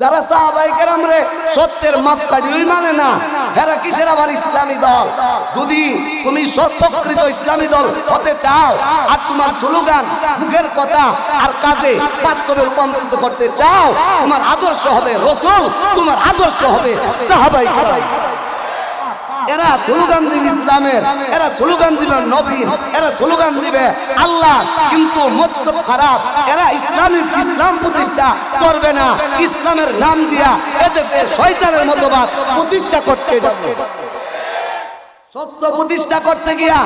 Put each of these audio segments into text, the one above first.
যারা সাহাবায়ে কেরাম রে সত্যের মাপকাঠি মানে না, এরা কিসের আবার ইসলামী দল? যদি তুমি সত্যকৃত ইসলামী দল হতে চাও আর তোমার স্লোগান, মুখের কথা আর কাজে বাস্তবে রূপান্তরিত করতে চাও, তোমার আদর্শ হবে রাসূল, তোমার আদর্শ হবে সাহাবায়ে কেরাম। এরা স্লোগান দিবে ইসলামের, এরা স্লোগান দিবে নবীর, এরা স্লোগান দিবে আল্লাহ, কিন্তু মতলব খারাপ। এরা ইসলাম প্রতিষ্ঠা করবে না, ইসলামের নাম দিয়া এদেশে শয়তানের মতবাদ প্রতিষ্ঠা করতে যাবে। সত্য প্রতিষ্ঠা করতে গিয়া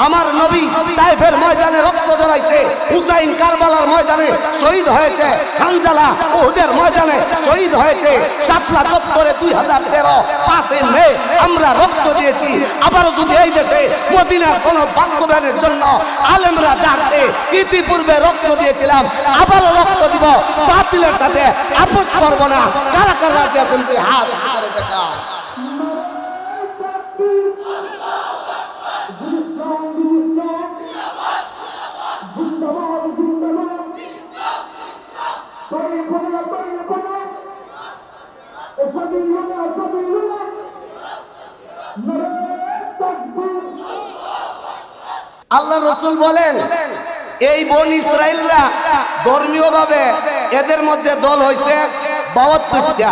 আমার নবী তায়েফের ময়দানে রক্ত ঝরাইছে, হুসাইন কারবালার ময়দানে শহীদ হয়েছে, হানজালা উহুদের ময়দানে শহীদ হয়েছে, শাপলা চত্বরে 2013 5 মে আমরা রক্ত দিয়েছি। আবার যদি এই দেশে মদিনার সনদ বাস্তবায়নের জন্য আলেমরা ডাকতে ইতিপূর্বে রক্ত দিয়েছিলাম, আবারও রক্ত দিব, বাতিলের সাথে আপোষ করব না। কারা কারা রাজি আছেন যে হাত করে দেখা? আল্লাহ রাসূল বলেন, এই বনি ইসরাইলরা ধর্মীয় ভাবে এদের মধ্যে দল হইছে 72টা।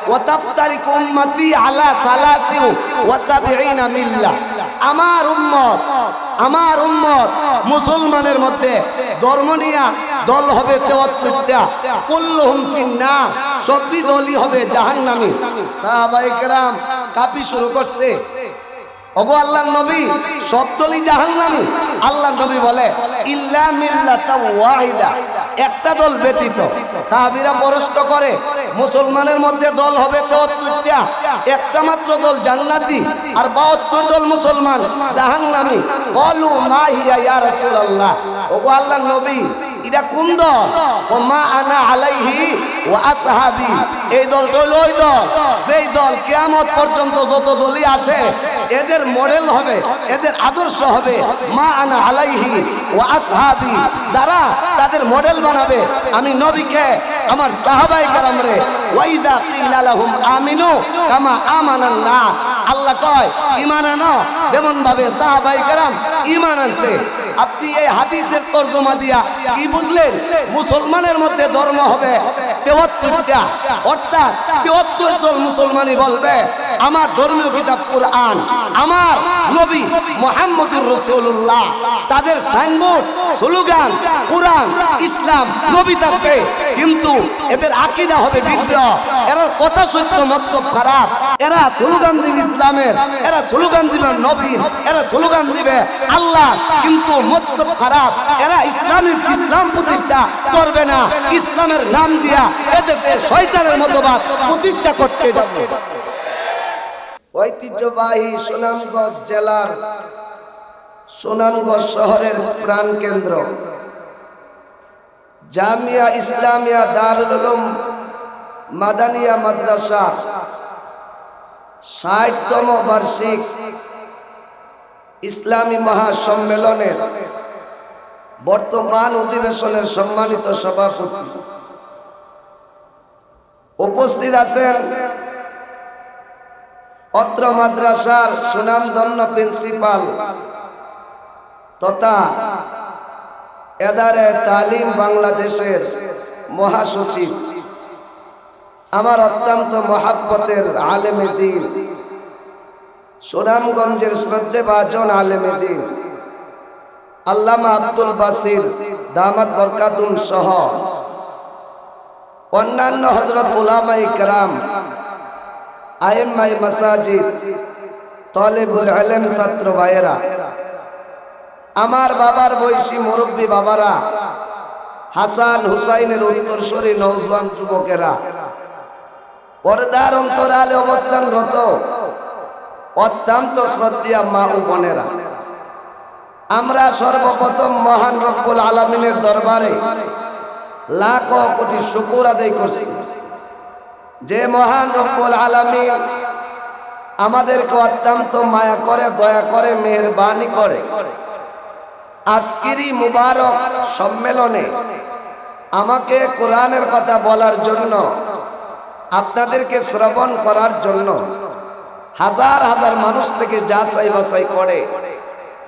ওয়া তাফতারিকু উম্মতি আলা 73 মিল্লা। আমার উম্মত মুসলমানের মধ্যে ধর্ম নিয়া দল হবে 73টা। কুল্লুহুম ফিন্নার, সবই দলই হবে জাহান্নামী। সাহাবায়ে কেরাম কাপি শুরু করছে, ওগো আল্লাহর নবী, সব দলই জাহান্নামী। আল্লাহর নবী বলে ইল্লা মিল্লাতা ওয়াহিদা, একটা দল ব্যতীত। সাহাবীরা প্রশ্ন করে, মুসলমানের মধ্যে দল হবে 73টা, একটা মাত্র দল জান্নাতি আর 72 দল মুসলমান জাহান্নামী। বলু মা হিয়া ইয়া রাসূলুল্লাহ, ওগো আল্লাহর নবী, এটা কোন দল? ও মা আনা আলাইহি ওয়া আসহাবি, এই দলটা হলো ওই দল যেই দল কিয়ামত পর্যন্ত যত দলই আসে এদের মডেল হবে, এদের আদর্শ হবে মা আনা আলাইহি ওয়া আসহাবি। যারা তাদের মডেল বানাবে আমি নবীকে, আমার সাহাবায়ে কেরাম রে। ওয়াইদা কিলা লাহুম আমিনু কামা আমানান নাস, আল্লাহ কয় ঈমান আনো যেমন ভাবে সাহাবায়ে কেরাম ঈমান আনছে। আপনি এই হাদিসের তরজমা দিয়া কি বুঝলেন? মুসলমানের মধ্যে ধর্ম হবে 73টা, অর্থাৎ 73 দল মুসলমানই বলবে আমার ধর্মীয় কিতাব কুরআন, আমার নবী মুহাম্মদুর রাসূলুল্লাহ। তাদের সাইনবোর্ড, স্লোগান কুরআন, ইসলাম, নবী থাকবে, কিন্তু এদের আকীদা হবে বিদ্রোহ। এরা কথা সত্য মতলব খারাপ। এরা স্লোগান দিবে ইসলামের, এরা স্লোগান দিবে নবীর, এরা স্লোগান দিবে আল্লাহ, কিন্তু মতলব খারাপ। এরা ইসলাম প্রতিষ্ঠা করবে না, ইসলামের নাম দিয়া এদেশে শয়তানের মতবাদ প্রতিষ্ঠা করতে যাবে। ঐতিহ্যবাহী সুনামগঞ্জ জেলার সুনামগঞ্জ শহরের প্রাণ কেন্দ্র জামিয়া ইসলামিয়া দারুল উলুম মাদানিয়া মাদ্রাসা 60তম বার্ষিক ইসলামী মহাসম্মেলনের বর্তমান অধিবেশনের সম্মানিত সভাপতি উপস্থিত আছেন অত্র মাদ্রাসার সুনামধন্য প্রিন্সিপাল তথা এদারে তালিম বাংলাদেশের মহাসচিব, আমার অত্যন্ত মহাব্বতের আলেমে দ্বীন, সুনামগঞ্জের শ্রদ্ধেভাজন আলেমে দ্বীন আল্লামা আব্দুল বাসির দামাত বরকাতুম সহ অন্যান্য হযরত উলামায়ে কেরাম, আইম্মায়ে মাসাজিদ, তালেবুল ইলম ছাত্র ভাইয়েরা, আমার বাবার বয়সী মুরব্বী বাবারা, হাসান হুসাইনের উত্তরসূরি নওজোয়ান যুবকেরা, পর্দার অন্তরালে অবস্থানরত অত্যন্ত শ্রদ্ধেয় মা ও বোনেরা, আমরা সর্বপ্রথম মহান রব্বুল আলামিনের দরবারে লাখ কোটি শুকর আদায় করছি যে মহান রব্বুল আলামিন আমাদেরকে অত্যন্ত মায়া করে, দয়া করে, মেহেরবানি করে আজকের এই মুবারক সম্মেলনে আমাকে কোরআনের কথা বলার জন্য আপনাদেরকে শ্রবণ করার জন্য হাজার হাজার মানুষ থেকে যাচাই বাছাই করে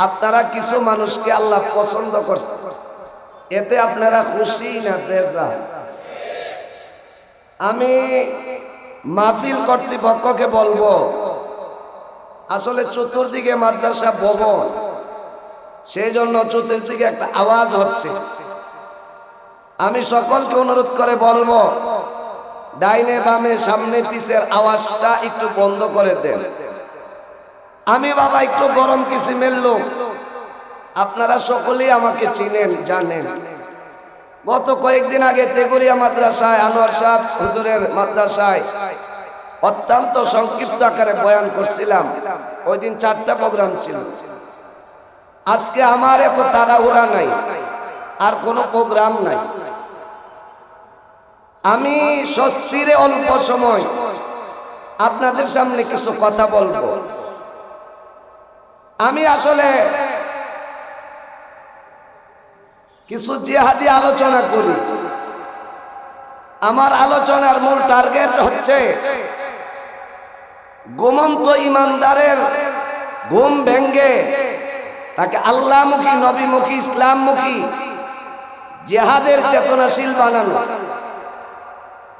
আপনারা কিছু মানুষকে আল্লাহ পছন্দ করছে। এতে আপনারা খুশি না বেজার? আমি মাহফিল কর্তৃপক্ষকে বলবো, আসলে চতুর্দিকে মাদ্রাসা ভবন, সেই জন্য চতুর্দিকে একটা আওয়াজ হচ্ছে। আমি সকলকে অনুরোধ করে বলবো, ডাইনে বামে সামনে পিছের আওয়াজটা একটু বন্ধ করে দেন। আমি বাবা একটু গরম কিসিমের লোক, আপনারা সকলেই আমাকে চিনেন জানেন। গত কয়েকদিন আগে তেগুরিয়া মাদ্রাসায় আনোয়ার সাহেব হুজুরের মাদ্রাসায় অত্যন্ত সংক্ষিপ্ত আকারে বয়ান করছিলাম। ওই দিন 4টা প্রোগ্রাম ছিল। আজকে আমার এত তাড়াহুড়া নাই, আর কোনো প্রোগ্রাম নাই। আমি স্বস্তিরে অল্প সময় আপনাদের সামনে কিছু কথা বলবো। আমি আসলে কিছু জিহাদি আলোচনা করি। আমার আলোচনার মূল টার্গেট হচ্ছে ঘুমন্ত ইমানদারের ঘুম ভেঙ্গে তাকে আল্লাহমুখী, নবীমুখী, ইসলামমুখী, জিহাদের চেতনাশীল বানানো।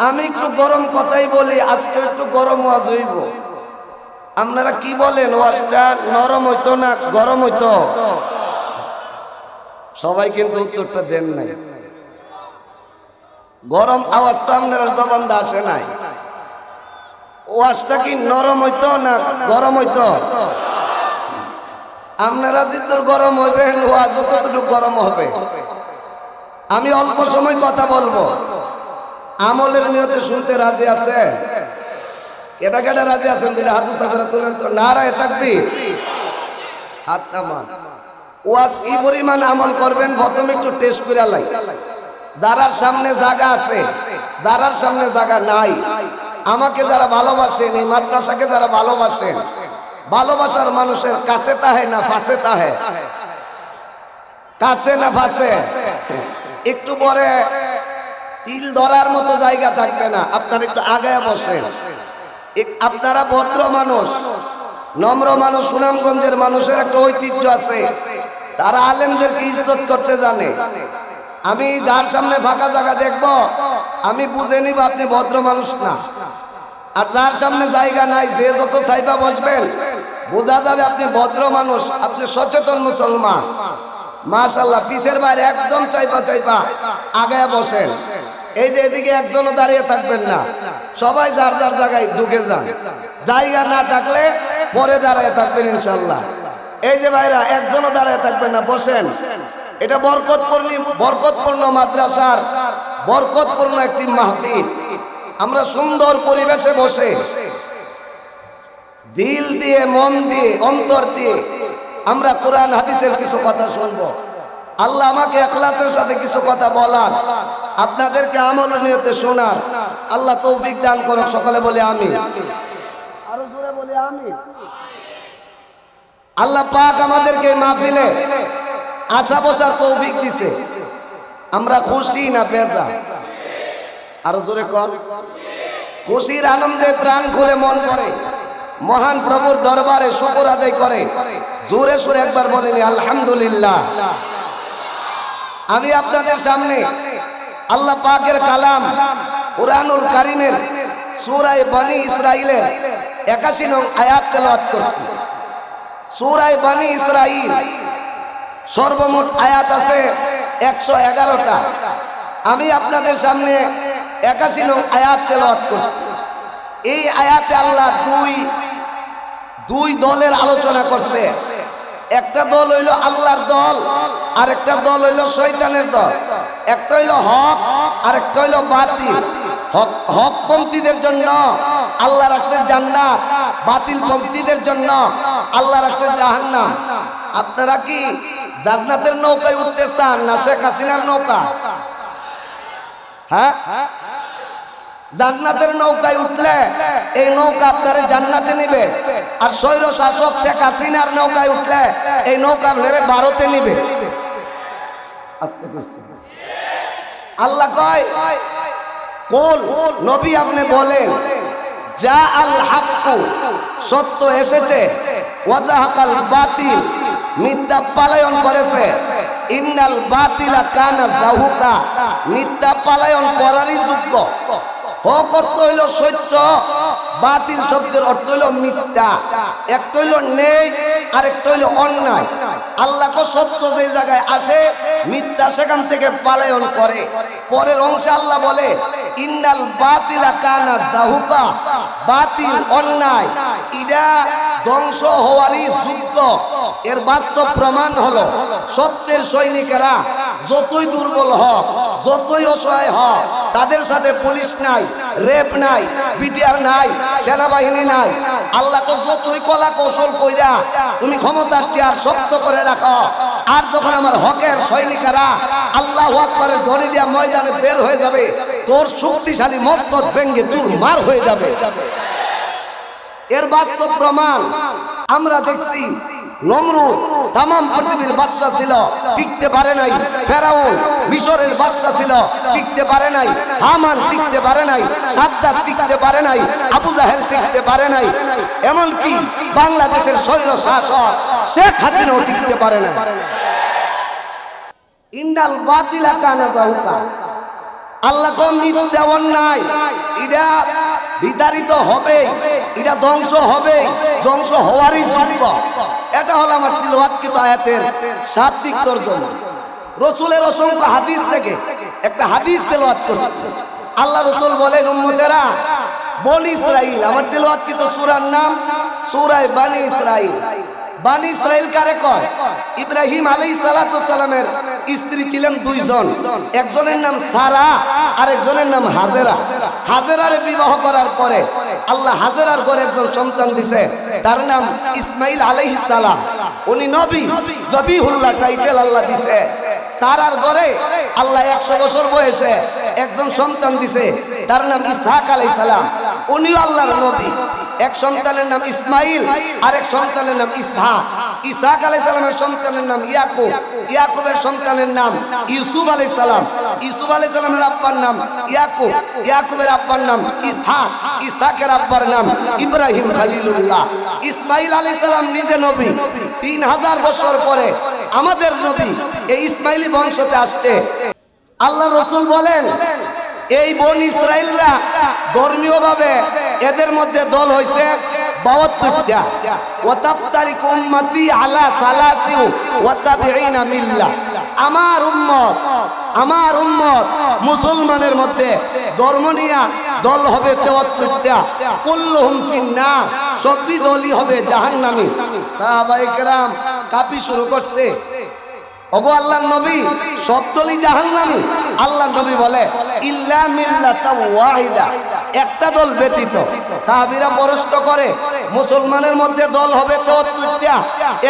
আমি একটু গরম কথাই বলি, আজকে একটু গরম ওয়াজ হইব। আপনারা কি বলেন, ওয়াজটা নরম হইতো না গরম হইতো? সবাই কিন্তু উত্তরটা দেন নাই। গরম আওয়াজ তো আপনারা জবান দা আসে নাই। ওয়াজটা কি নরম হইতো না গরম হইতো? আপনারা যেহেতু গরম হইবেন, ওয়াজ ততটুকু গরম হবে। আমি অল্প সময় কথা বলবো। আমলের নিয়তে শুনতে রাজি আছে? কেটা কেটা রাজি আছেন? যদি হাত উঁচা করে তুলেন তো। নারায়ে তাকবীর, হাত নামান। ওয়াজ কি পরিমাণ আমল করবেন প্রথমে একটু টেস্ট করে লাই। যারার সামনে জায়গা আছে, যারার সামনে জায়গা নাই, আমাকে যারা ভালোবাসেন, এই মাদ্রাসাকে যারা ভালোবাসেন, ভালোবাসার মানুষের কাছে তাহে না ফাঁসে তাহে? কাছে না ফাঁসে? একটু পরে তিল ধরার মতো জায়গা থাকবে না, আপনারা একটু আগায় বসেন। আপনারা ভদ্র মানুষ, নম্র মানুষ, সুনামগঞ্জের মানুষের একটা ঐতিহ্য আছে, তারা আলেমদেরকে ইজ্জত করতে জানে। আমি যার সামনে ফাঁকা জায়গা দেখব, আমি বুঝে নিব আপনি ভদ্র মানুষ না। আর যার সামনে জায়গা নাই, যে যত চাইবা বসবেন, বোঝা যাবে আপনি ভদ্র মানুষ, আপনি সচেতন মুসলমান। মাশাআল্লাহ, পিছের বাইরে একদম চাইপা চাইপা আগায় বসেন। এই যে এদিকে একজনও দাঁড়িয়ে থাকবেন না, সবাই যার যার জায়গায় ঢুকে যান। জায়গা না থাকলে পরে দাঁড়িয়ে থাকবেন ইনশাআল্লাহ। এই যে ভাইরা, একজনও দাঁড়িয়ে থাকবেন না, বসেন। এটা বরকতপূর্ণ মাদ্রাসার বরকতপূর্ণ একটি মাহফিল। আমরা সুন্দর পরিবেশে বসে দিল দিয়ে, মন দিয়ে, অন্তর দিয়ে আমরা কোরআন হাদিসের কিছু কথা শুনবো। আল্লাহ আমাকে ইখলাসের সাথে কিছু কথা বলার, আপনাদেরকে আমল নিয়তে শোনার আল্লাহ তৌফিক দান করুক। সকলে বলে আমিন। আরো জোরে বলে আমিন। আল্লাহ পাক আমাদেরকে মাহফিলে আশা বসার তৌফিক দিছে। আমরা খুশি না বেজার? আরো জোরে কর। খুশির আনন্দে প্রাণ খুলে মন করে মহান প্রভুর দরবারে শুকর আদায় করে। জোরে সুরে একবার বলেনি আলহামদুলিল্লাহ। আমি আপনাদের সামনে আল্লাহ পাকের কালাম কুরআনুল কারীমের সূরা বনী ইসরাঈলের ৮১ নং আয়াত তেলাওয়াত করছি। সূরা বনী ইসরাঈল সর্বমোট আয়াত আছে ১১১টা। আমি আপনাদের সামনে ৮১ নং আয়াত তেলাওয়াত করছি। এই আয়াতে আল্লাহ দুই দলের আলোচনা করছে। একটা দল হইল আল্লাহর দল, আর একটা দল হইল শয়তানের দল। একটা হইল হক, আর একটা হইল বাতিল। হকপন্থীদের জন্য আল্লাহ রাখছে জান্নাত, বাতিলপন্থীদের জন্য আল্লাহ রাখছে জাহান্নাম। আপনারা কি জান্নাতের নৌকায় উঠতে চান না শেখ হাসিনার নৌকা? হ্যাঁ, জান্নাতের নৌকায় উঠলে এই নৌকা আপনারে জান্নাতে নিবে, আর স্বৈর শাসক শেখ হাসিনার নৌকায় উঠলে এই নৌকা আপনারে ভারতে নিবে। আস্তে করছি। আল্লাহ কয়, কুল নবী আপনি বলেন, যা আল হাক্কু, সত্য এসেছে, ওয়াজাহাকাল বাতিল, মিথ্যা পালায়ন করেছে, ইন্নাল বাতিলা কানা যাহুকা, মিথ্যা পালায়ন করারই যোগ্য। হক অর্থ হইল সত্য, বাতিল শব্দের অর্থ হইল মিথ্যা। একটা হইল নেই, আরেকটা হইল অন্যায়। আল্লাহ কো সত্য যে জায়গায় আসে, মিথ্যা সেখান থেকে পালায়ন করে। পরের অংশে আল্লাহ বলে ইন্নাল বাতিলা কানা যাহুকা, বাতিল অন্যায় এটা ধ্বংস হওয়ারই যোগ্য। এর বাস্তব প্রমাণ হলো সত্যের সৈনিকেরা যতই দুর্বল হোক, যতই অসহায় হোক, তাদের সাথে পুলিশ নাই, রেপ নাই, বিটিআর নাই, সেনাবাহিনী নাই। আল্লাহকে যতই কলা কৌশল কইরা তুমি ক্ষমতার চেয়ার শক্ত করে রাখো, আর যখন আমার হকের সৈনিকেরা আল্লাহু আকবারের ধ্বনি দিয়া ময়দানে বের হয়ে যাবে, তোর শক্তিশালী মস্তক ভেঙে চুরমার হয়ে যাবে। এর বাস্তব প্রমাণ আমরা দেখছি। নমরুদ তামাম পৃথিবীর বাদশা ছিল, টিকতে পারে নাই। ফেরাউন মিশরের বাদশা ছিল, টিকতে পারে নাই। হামান টিকতে পারে নাই, সাদ্দাত টিকতে পারে নাই, আবু জাহেল টিকতে পারে নাই। এমনকি বাংলাদেশের স্বৈর শাসক শেখ হাসিনাও টিকতে পারে না। ইন্নাল বাতিলা কানা যাহুকা, আল্লাহ কোন মিথ্যা অন্যায় এটা বিতাড়িত হবে, এটা ধ্বংস হবে, ধ্বংস হওয়ারই যোগ্য। এটা হলো আমার তিলাওয়াতকৃত আয়াতের শাব্দিক তরজমা। রাসূলের অসংখ্য হাদিস থেকে একটা হাদিস তেলাওয়াত করছি। আল্লাহ রাসূল বলেন, উম্মতেরা বনি ইসরাইল, আমার তিলাওয়াতকৃত সূরার নাম সূরা বনি ইসরাইল। বনি ইসরাইল কারে কয়? ইব্রাহিম আলাইহিস সালাতু সালামের স্ত্রী ছিলেন দুইজন, একজনের নাম সারা আর একজনের নাম হাজেরা। হাজেরারে বিবাহ করার পরে আল্লাহ হাজেরার ঘরে একজন সন্তান দিছে, তার নাম ইসমাইল আলাইহিস সালাম। উনি নবী, জবিহুল্লাহ টাইটেল আল্লাহ দিছে। সারার ঘরে আল্লাহ 100 বছর বয়সে একজন সন্তান দিছে, তার নাম ইসহাক আলাইহিস সালাম। উনিও আল্লাহর নবী। এক সন্তানের নাম ইসমাইল, আরেক সন্তানের নাম ইসহাক। ইসহাক আলাইহিস সালামের সন্তানের নাম ইয়াকুব, ইয়াকুবের সন্তানের নাম ইউসুফ আলাইহিস সালাম। ইউসুফ আলাইহিস সালামের আব্বার নাম ইয়াকুব, ইয়াকুবের আব্বার নাম ইসহাক, ইসহাকের আব্বার নাম ইব্রাহিম খলিলুল্লাহ। ইসমাইল আলাইহিস সালাম নিজে নবী। 3000 বছর পরে আমাদের নবী এই ইসমাইলি বংশতে আসছে। আল্লাহ রাসূল বলেন, এই বনি ইসরাইলরা ধর্মীয় ভাবে এদের মধ্যে দল হইছে 72টা। ওয়াতাফতারিকু উম্মতি আলা 73 মিল্লাহ। আমার উম্মত মুসলমানের মধ্যে ধর্ম নিয়া দল হবে 73টা। কুল্লুহুম ফিন্নার, সবই দলই হবে জাহান্নামী। সাহাবায়ে কেরাম কাঁপি শুরু করছে, ওগো আল্লাহর নবী, সব দলই জাহান্নামী। আল্লাহর নবী বলে ইল্লা মিল্লাতা ওয়াহিদা, একটা দল ব্যতীত। সাহাবীরা প্রশ্ন করে, মুসলমানের মধ্যে দল হবে 73টা,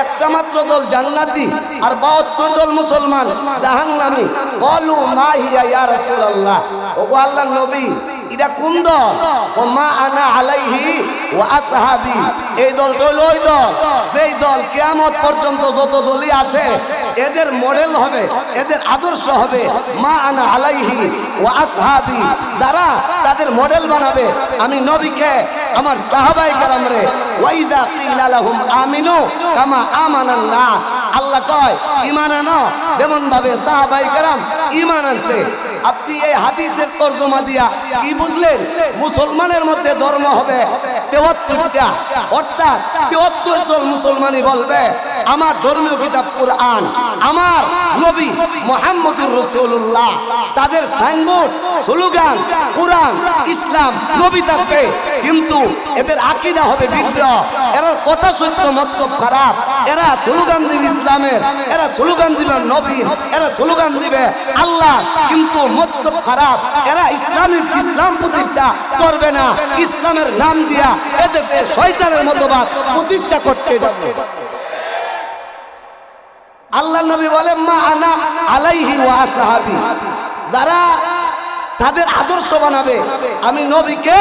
একটা মাত্র দল জান্নাতি আর 72 দল মুসলমান জাহান্নামী। বলু মা হিয়া ইয়া রাসূলুল্লাহ, ওগো আল্লাহর নবী, এটা কোন দল? ও মা আনা আলাইহি ওয়া আসহাবি, এই দলটা হলো ওই দল যেই দল কিয়ামত পর্যন্ত যত দলই আসে এদের মডেল হবে, এদের আদর্শ হবে মা আনা আলাইহি ওয়া আসহাবি। যারা তাদের মডেল বানাবে, আমি নবীকে, আমার সাহাবায়ে কেরামরে, ওয়াইদা কিলা লাহুম আমিনু কামা আমানান নাস, আল্লাহ কয় ঈমান আনো যেমন ভাবে সাহাবায়ে কেরাম ঈমান আনছে। আপনি এই হাদিসের তরজমা দিয়া কি বুঝলেন? মুসলমানের মধ্যে ধর্ম হবে 73টা, অর্থাৎ 73 দল মুসলমানই বলবে আমার ধর্মীয় কিতাব কুরআন, আমার নবী মুহাম্মদুর রাসূলুল্লাহ। তাদের সাইনবোর্ড, স্লোগান কুরআন, ইসলাম, নবী থাকবে, কিন্তু এদের আকীদা হবে বিদ্রোহ। এরা কথা সত্য মতলব খারাপ। এরা স্লোগান দিবে ইসলামের, এরা স্লোগান দিবে নবীর, এরা স্লোগান দিবে আল্লাহ, কিন্তু মতলব খারাপ। এরা ইসলাম প্রতিষ্ঠা করবে না, ইসলামের নাম দিয়া এদেশে শয়তানের মতবাদ প্রতিষ্ঠা করতে যাবে। আল্লাহ নবী বলেন মা আনা আলাইহি ওয়া আসহাবি, যারা তাদের আদর্শ বানাবে। আমি নবীকে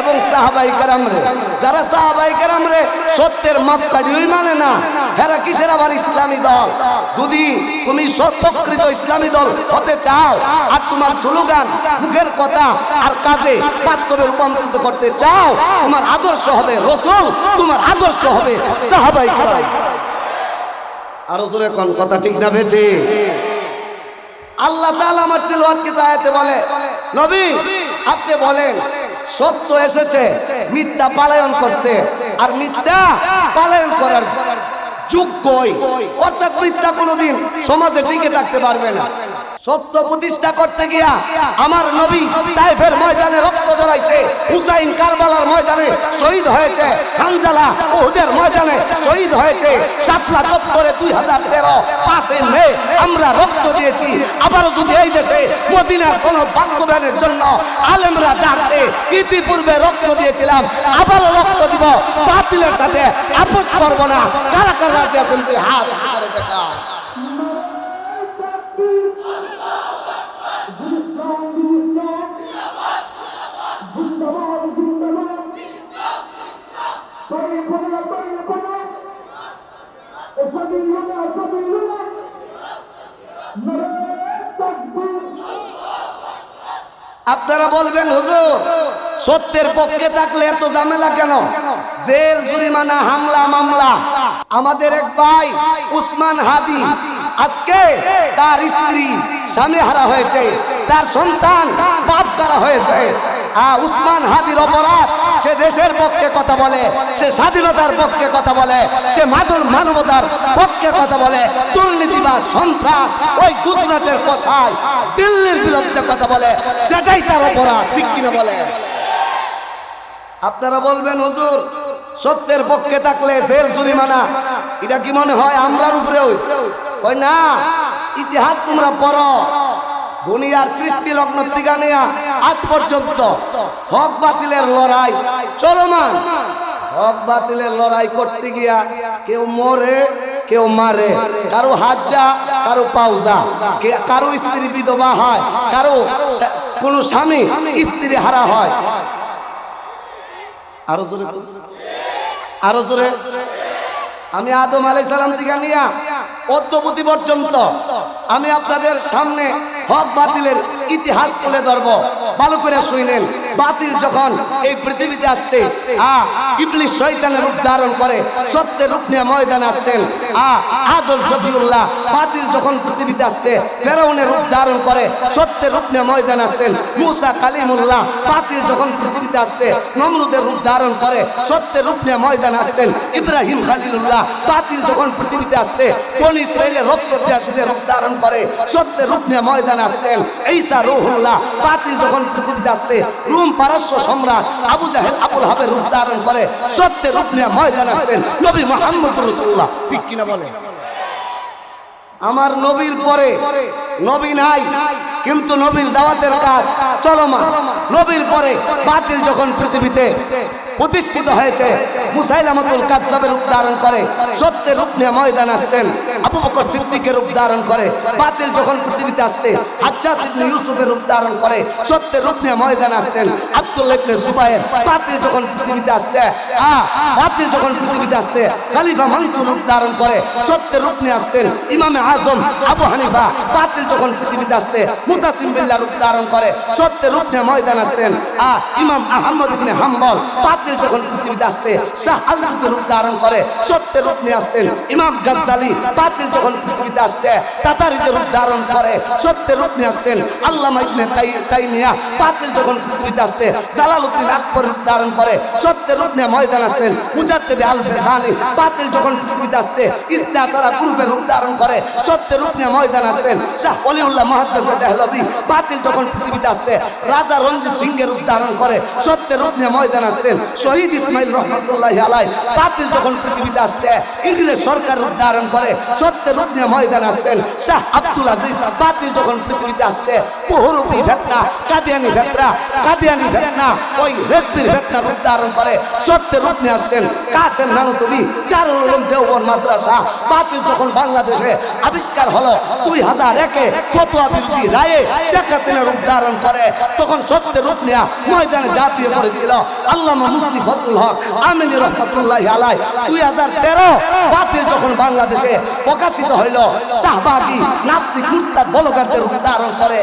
এবং সাহাবাই কেরামরে, যারা সাহাবাই কেরামরে সত্যের মাপকাঠি ওই মানে না, হেরা কিসের আবার ইসলামী দল? যদি তুমি প্রকৃত ইসলামী দল হতে চাও আর তোমার স্লোগান, মুখের কথা আর কাজে বাস্তবে রূপান্তরিত করতে চাও, তোমার আদর্শ হবে রাসূল, তোমার আদর্শ হবে সাহাবাই কেরাম। আরো জোরে কোন কথা ঠিক না বেঠি? আল্লাহ তাআলা আমার তিলাওয়াত কি আয়াতে বলে, নবী আপনি বলেন সত্য এসেছে, মিথ্যা পালায়ন করছে, আর মিথ্যা পালায়ন করার যোগ্যই, অর্থাৎ মিথ্যা কোনোদিন সমাজে টিকে থাকতে পারবে না। সত্য প্রতিষ্ঠা করতে গিয়া আমার নবী তায়েফের ময়দানে রক্ত ঝরাইছে, হুসাইন কারবালার ময়দানে শহীদ হয়েছে, হানজালা উহুদের ময়দানে শহীদ হয়েছে, শাপলা চত্বরে 2013 5 মে আমরা রক্ত দিয়েছি। আবারও যদি এই দেশে মদিনার সনদ বাস্তবায়নের জন্য আলেমরা ডাকতে ইতিপূর্বে রক্ত দিয়েছিলাম, আবারও রক্ত দিব, বাতিলের সাথে আপোষ করব না। কারা কারা রাজি আছেন যে হাত করে দেখা? আপনারা বলবেন হুজুর সত্যের পক্ষে থাকলে এত ঝামেলা কেন? জেল, জরিমানা, হামলা, মামলা। আমাদের এক ভাই উসমান হাদি, আজকে তার স্ত্রী স্বামী হারা হয়েছে, তার সন্তান বাপ করা হয়েছে। উসমান হাদির অপরাধ, সে দেশের পক্ষে কথা বলে, সে স্বাধীনতার পক্ষে কথা বলে, সে মানবতার পক্ষে কথা বলে, দুর্নীতিবাজ সন্ত্রাস ওই গুজরাটের কসাই দিল্লির বিরুদ্ধে কথা বলে, সেটাই তার অপরাধ, ঠিক কিনা বলে? আপনারা বলবেন হুজুর সত্যের পক্ষে থাকলে জেল, জরিমানা, এটা কি মনে হয় আমরার উপরে? ওই না, ইতিহাস তোমরা পড়ো। দুনিয়ার সৃষ্টি লগ্ন থেকে নিয়ে আজ পর্যন্ত হক বাতিলের লড়াই চলমান। হক বাতিলের লড়াই করতে গিয়া কেউ মরে, কেউ মারে, কারো হাত যা, কারো পাও যা, কারো স্ত্রী বিধবা হয়, কারো কোন স্বামী স্ত্রী হারা হয়। আরো জোরে, আরো জোরে। আমি আদম আলাইহিস সালাম থেকে নিয়ে অদ্যবধি পর্যন্ত আমি আপনাদের সামনে হক বাতিলের ইতিহাস তুলে ধরব। ভালো করে শুনেন। বাতিল যখন এই পৃথিবীতে আসছে, ইবলিস শয়তানের রূপ ধারণ করে সত্যের রূপ নিয়ে ময়দানে আসছেন। আদম শফিউল্লাহ বাতিল যখন পৃথিবীতে আসছে ফেরাউনের রূপ ধারণ করে সত্যের রূপ নিয়ে ময়দানে আসছেন। মুসা কালিমুল্লাহ বাতিল যখন পৃথিবীতে আসছে নমরুদের রূপ ধারণ করে সত্যের রূপ নিয়ে ময়দানে আসছেন। ইব্রাহিম খলিলুল্লাহ বাতিল যখন পৃথিবীতে আসছে বনী ইসরাইলের রক্ত পিয়াসীদের রূপ ধারণ করে সত্যের রূপ নিয়ে ময়দানে আসছেন। ঈসা রূহুল্লাহ বাতিল যখন পৃথিবীতে আসছে রোম পারস্য সম্রাট আবু জাহেল আবুল হাবের রূপ ধারণ করে সত্যের রূপ নিয়ে ময়দানে আসছেন নবী মুহাম্মদ রাসূলুল্লাহ, ঠিক কিনা বলে? আমার নবীর পরে নবী নাই, কিন্তু নবীর দাওয়াতের কাজ চলমান। নবীর পরে বাতিল যখন পৃথিবীতে প্রতিষ্ঠিত হয়েছে মুসাইলামাতুল কাজ্জাবের রূপ ধারণ করে সত্যের রূপ নিয়ে ময়দানে আসছেন। আবু বকর সিদ্দিকের রূপ ধারণ করে বাতিল যখন পৃথিবীতে আসছে হাজ্জাজ ইবনে ইউসুফের রূপ ধারণ করে সত্যের রূপ নিয়ে ময়দানে আসছেন। আব্দুল্লাহ ইবনে জুবায়ের বাতিল যখন পৃথিবীতে আসছে বাতিল যখন পৃথিবীতে আসছে খলিফা মানসুর রূপ ধারণ করে সত্যের রূপ নিয়ে আসছেন। ইমামে আজম আবু হানিফা বাতিল যখন পৃথিবীতে আসছে মুতাসিম বিল্লাহ রূপ ধারণ করে সত্যের রূপ নিয়ে ময়দানে আসছেন। ইমাম আহমদ ইবনে হাম্বল বাতিল যখন পৃথিবীতে আসছে শাহ আলমগীর রূপ ধারণ করে সত্যের রূপ নিয়ে আসছেন। ইমাম গাজ্জালি বাতিল যখন পৃথিবীতে আসছে তাতারিদের রূপ ধারণ করে সত্যের রূপ নিয়ে আসছেন। আল্লামা ইবনে তাইমিয়া বাতিল যখন পৃথিবীতে আসছে জালালউদ্দিন আকবর রূপ ধারণ করে সত্যের রূপ নিয়ে ময়দানে আসছেন। মুজাদ্দিদ আল ফিসানি বাতিল যখন পৃথিবীতে আসছে ইসনা আশারা গ্রুপের রূপ ধারণ করে সত্যের রূপ নিয়ে ময়দানে আসছেন। শাহ ওলিউল্লাহ মুহাদ্দিস দেহলভী বাতিল যখন পৃথিবীতে আসছে রাজা রঞ্জিত সিংহের রূপ ধারণ করে সত্যের রূপ নিয়ে ময়দানে আসছেন। শহীদ ইসমাইল রহমতুল্লাহ আলাই বাতিল যখন পৃথিবীতে আসছে ইংরেজ সরকার উদ্ধারণ করে সত্যের রূপ নিয়ে ময়দানে আসছেন শাহ আব্দুল আজিজ বাতিল যখন পৃথিবীতে আসছে বহুরূপী ফিতনা কাদিয়ানি ফিতনা ওই রেজবির ফিতনার রূপ ধারণ করে সত্যের রূপ নিয়ে আসছেন কাসেম নানুতুবি দারুল উলুম দেওবন্দ মাদ্রাসা বাতিল যখন বাংলাদেশে আবিষ্কার হলো 2001-এ ফতোয়া বিরোধী রায়ে শেখ হাসিনা রূপ ধারণ করে তখন সত্যের রূপ নিয়ে ময়দানে ঝাঁপিয়ে পড়েছিল আল্লামা মুফতি ফজলুল হক আমিনী রহমতুল্লাহ আলাই 2013 বাতিল যখন বাংলাদেশে প্রকাশিত হইল শাহবাগী নাস্তিক মুরতাদ বলগারদের রূপ ধারণ করে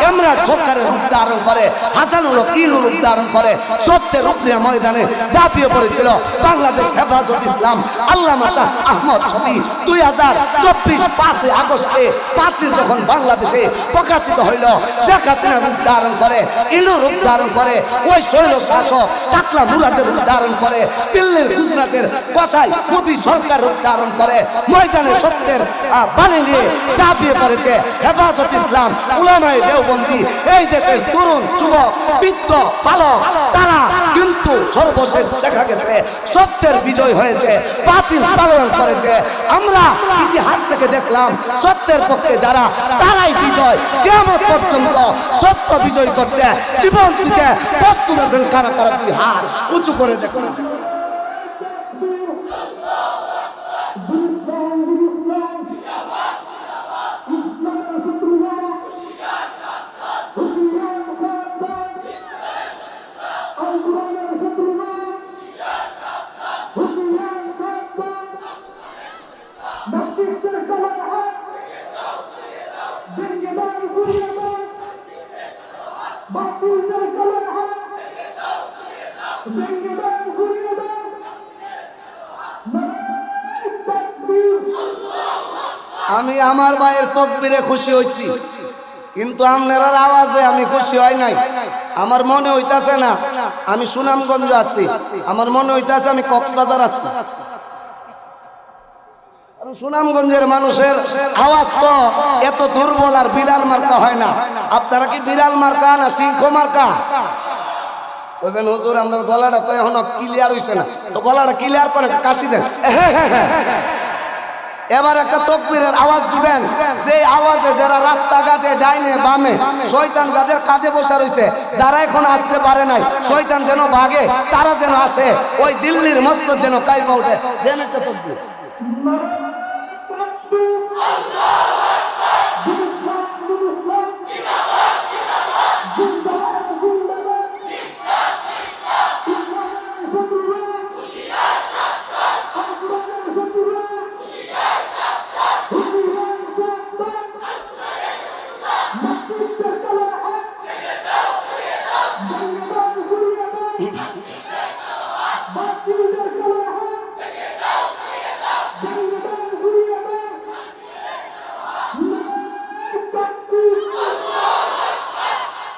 ইমরান সরকারের রূপ ধারণ করে হাসানুল হক ইনুর রূপ ধারণ করে সত্যের রূপ নিয়ে ময়দানে ঝাঁপিয়ে পড়েছিল বাংলাদেশ হেফাজত ইসলাম আল্লামা শাহ আহমদ শফি 2024 5 আগস্টে বাতিল যখন বাংলাদেশে প্রকাশিত হইল শেখ হাসিনা রূপ ধারণ করে ইনুর রূপ ধারণ করে ওই শৈল শাসক টাকলা মুরাদের রূপ ধারণ করে দিল্লির গুজরাটের কসাই মোদী সরকার রূপ ধারণ করে ময়দানে সত্যের বাণী নিয়ে ঝাঁপিয়ে পড়েছে হেফাজত ইসলাম উলামায়ে দেওবন্দি এই দেশের তরুণ যুবক বৃদ্ধ বালক তারা কিন্তু সর্বশেষ দেখা গেছে সত্যের বিজয় হয়েছে বাতিল পালন করেছে আমরা ইতিহাস থেকে দেখলাম সত্যের পক্ষে যারা তারাই বিজয় কিয়ামত পর্যন্ত সত্য বিজয় করতে জীবন দিতে প্রস্তুত আছেন কারা কারা দুই হাত উঁচু করে দেখুন আমি আমার ভাইয়ের তকবীরে খুশি হইছি কিন্তু আপনার আওয়াজে আমি খুশি হয় নাই আমার মনে হইতাছে না আমি সুনামগঞ্জ আছি আমার মনে হইতাছে আমি কক্সবাজার আছি সুনামগঞ্জের মানুষের আওয়াজ তো এত দুর্বল আর বিড়াল মার্কা হয় না আপনারা কি বিড়াল মার্কা না সিংহ মার্কা কইবেন হুজুর আপনার গলাটা তো এখনো ক্লিয়ার হইছে না তো গলাটা ক্লিয়ার করে কাশি দেন এবার একটা তাকবীরের আওয়াজ দিবেন যে আওয়াজে যারা রাস্তাঘাটে ডাইনে বামে শয়তান যাদের কাঁধে বসে রয়েছে যারা এখন আসতে পারে নাই শয়তান যেন ভাগে তারা যেন আসে ওই দিল্লির মসজিদ যেন কাইবা ওঠে দেন একটা তাকবীর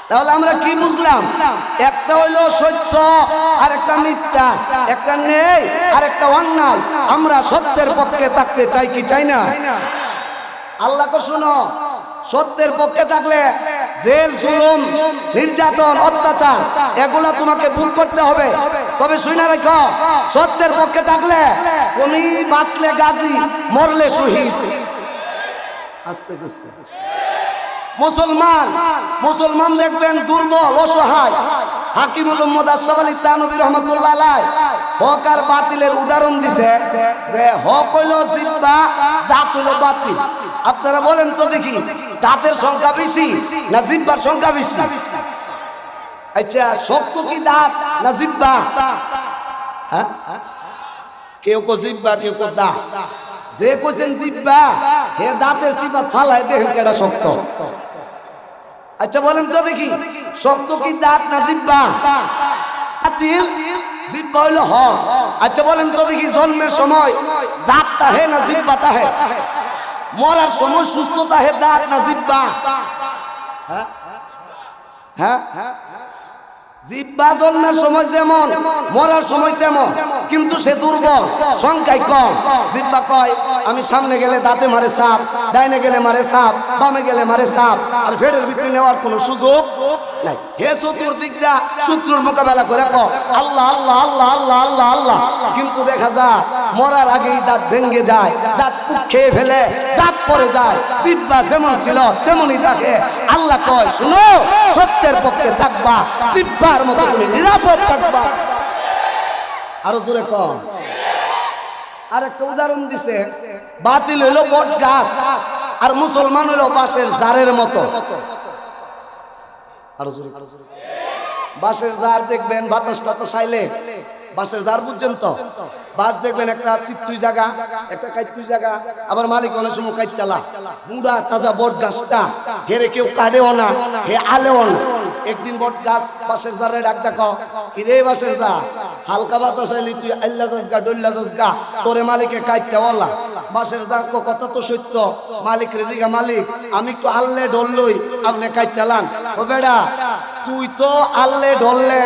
তাহলে আমরা কি বুঝলাম একটা হইলো সত্য আর একটা মিথ্যা একটা নেই আর একটা অন্যায় আমরা সত্যের পক্ষে থাকতে চাই কি চাই না আল্লাহকে শুনো সত্যের পক্ষে থাকলে জেল জুলুম নির্যাতন অত্যাচার এগুলা তোমাকে ভোগ করতে হবে তবে শুনে রাখো সত্যের পক্ষে থাকলে তুমি বাঁচলে গাজী মরলে শহীদ আস্তে আস্তে মুসলমান দেখবেন দুর্বল অসহায় হাকিমুল উম্মত আশরাফ আলী থানভী রাহমাতুল্লাহ আলাইহি হক আর বাতিলের উদাহরণ দিছে যে হক হইল জিব্বা দাঁত হইল বাতিল আপনারা বলেন তো দেখি দাঁতের সংখ্যা বেশি না জিব্বার সংখ্যা বেশি আচ্ছা শক্ত কি দাঁত না জিব্বা হ্যাঁ কেউ কো জিব্বা কেউ কো দাঁত যে কইছেন জিব্বা হে দাঁতের সিফাত ফালায় দেখেন কেডা শক্ত আচ্ছা বলেন তো দেখি শক্ত কি দাঁত না জিব্বা বাতিল জিব্বা হইলো হক আচ্ছা বলেন তো দেখি জন্মের সময় দাঁতটা হে না জিব্বাটা হে মরার সময় সুস্থতা হে দাঁত না জিব্বা হ্যাঁ হ্যাঁ জিব্বা জন্মের সময় যেমন মরার সময় তেমন কিন্তু সে দুর্বল সংখ্যায় কম জিব্বা কয় আমি সামনে গেলে দাঁতে মারে সাপ ডাইনে গেলে মারে সাপ বামে গেলে মারে সাপ আর ফেডের ভিতরে নেওয়ার কোনো সুযোগ নাই। হে চতুর্দিক দিয়া শত্রুর মোকাবেলা করে কও আল্লাহ আল্লাহ আল্লাহ আল্লাহ আল্লাহ আল্লাহ, কিন্তু দেখা যায় মরার আগেই দাঁত ভেঙে যায়, দাঁত পুক খেয়ে ফেলে, দাঁত পড়ে যায়, জিহ্বা যেমন ছিল তেমনই থাকে। আল্লাহ কয় শুনো, সত্যের পক্ষে থাকবা, জিহ্বার মতো তুমি নিরাপদ থাকবা। আরো জোরে কও। আর একটা উদাহরণ দিছে, বাতিল হইলো বট গাছ আর মুসলমান হইলো বাঁশের জারের মতো। আরো জোরে। বাঁশের জার দেখবেন বাতাসটা তো চাইলে, বাঁশের জার বুঝছেন তো, বাঁশ দেখবেন একটা চিত্তুই জায়গা, একটা কাইতুই জায়গা, আবার মালিক অনেক সময় কাইত চালা। বুড়া তাজা বট গাছটা হেরে কেউ কাটেও না, হে আলেও না। একদিন বট গাছ বাঁশের জারে ডাক দেখো, কি রে বাঁশের যা, হালকা বাতাস আইলি তুই আল্লা যাসগা ডল্লা যাসগা, তোরে মালিকে কাইতে বলা। বাঁশের যা কথা তো সত্য, মালিক রেজিগা মালিক আমি একটু আল্লে ডললই আপনি কাইতালান। ও বেড়া তুই তো আল্লে ডললে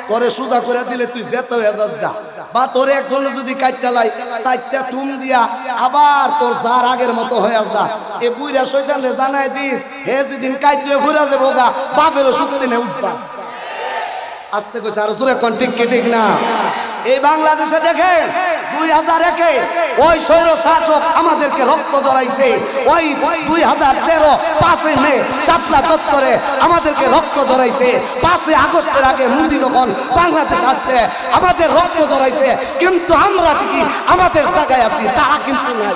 তোরে সুজা করে দিলে তুই যেতে হয়ে যাসগা, বা তোরে একজন যদি কাইতালাই চারটা টুম দিয়া আবার তোর যার আগের মতো হয়ে যা। এ বুইরা শয়তানরে জানাই দিস, হে যেদিন কাইতে ঘুরে যাবো গা বাপেরও শুক্তি নে উঠবা। আস্তে কইছে আর জোরে কোন ঠিক ঠিক না। এই বাংলাদেশে দেখে 2001-এ ওই স্বৈর শাসক আমাদেরকে রক্ত জড়াইছে। ওই 2013 5 মে শাপলা চত্বরে আমাদেরকে রক্ত জড়াইছে। 5 আগস্টের আগে মোদি যখন বাংলাদেশ আসছে আমাদের রক্ত জড়াইছে, কিন্তু আমরা ঠিকই আমাদের জায়গায় আছি, তারা কিন্তু নাই।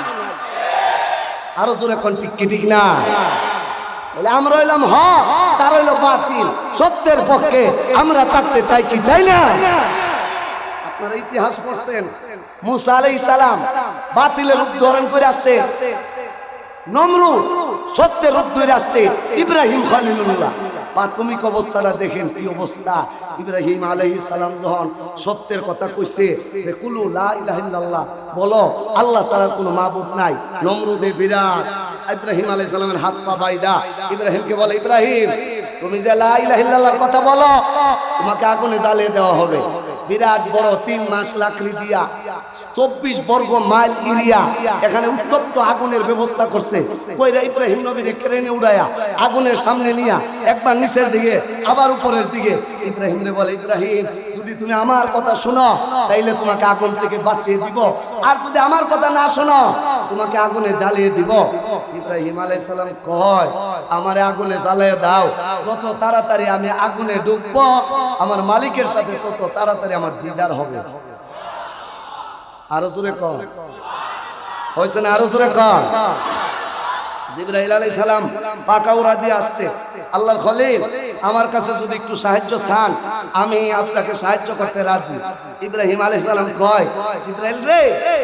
আরো জোরে কোন ঠিক ঠিক না। আমরা হইলাম হক, তার হইল বাতিল। সত্যের পক্ষে আমরা থাকতে চাই কি চাই না? আপনারা ইতিহাস পড়ছেন, মুসা আলাইহিস সালাম বাতিলের রূপ ধারণ করে আসছে, নমরুদ সত্যের রূপ ধরে আসছে, ইব্রাহিম খলিলুল্লাহ। প্রাথমিক অবস্থাটা দেখেন কি অবস্থা। ইব্রাহিম আলাইহিস সালাম যখন সত্যের কথা কইছে যে কুলু লা ইলাহা ইল্লাল্লাহ, বলো আল্লাহ ছাড়া কোনো মাবুদ নাই, নমরুদে বিরাট ইব্রাহিম আলাইহিস সালামের হাত পা বাইদা ইব্রাহিমকে বলে, ইব্রাহিম তুমি যে লা ইলাহা ইল্লাল্লাহর কথা বলো তোমাকে আগুনে জ্বালিয়ে দেওয়া হবে। বিরাট বড় 3 মাস লাকড়ি দিয়া 24 বর্গ মাইল এরিয়া এখানে উত্তপ্ত আগুনের ব্যবস্থা করছে। কইরা ইব্রাহিম নবীর ক্রেনে উড়ায়া আগুনের সামনে নিয়া একবার নিচের দিকে আবার উপরের দিকে ইব্রাহিম রে বলে, ইব্রাহিম যদি তুমি আমার কথা শোনো তাইলে তোমাকে আগুন থেকে বাঁচিয়ে দিব, আর যদি আমার কথা না শোনো তোমাকে আগুনে জ্বালিয়ে দিব। ইব্রাহিম আলাইহিস সালাম কয়, আমারে আগুনে জ্বালিয়ে দাও, যত তাড়াতাড়ি আমি আগুনে ডুববো আমার মালিকের সাথে তত তাড়াতাড়ি আমার দিদার হবে। আরো জোরে কর হইছে না? আরো জোরে কর। জিবরাইল আলাইহিস সালাম পাকা উড়া দিয়ে আসছে, আল্লাহর খলিল আমার কাছে যদি একটু সাহায্য চান আমি আপনাকে সাহায্য করতে রাজি। ইব্রাহিম আলাইহিস সালাম কয়, জিবরাইল রে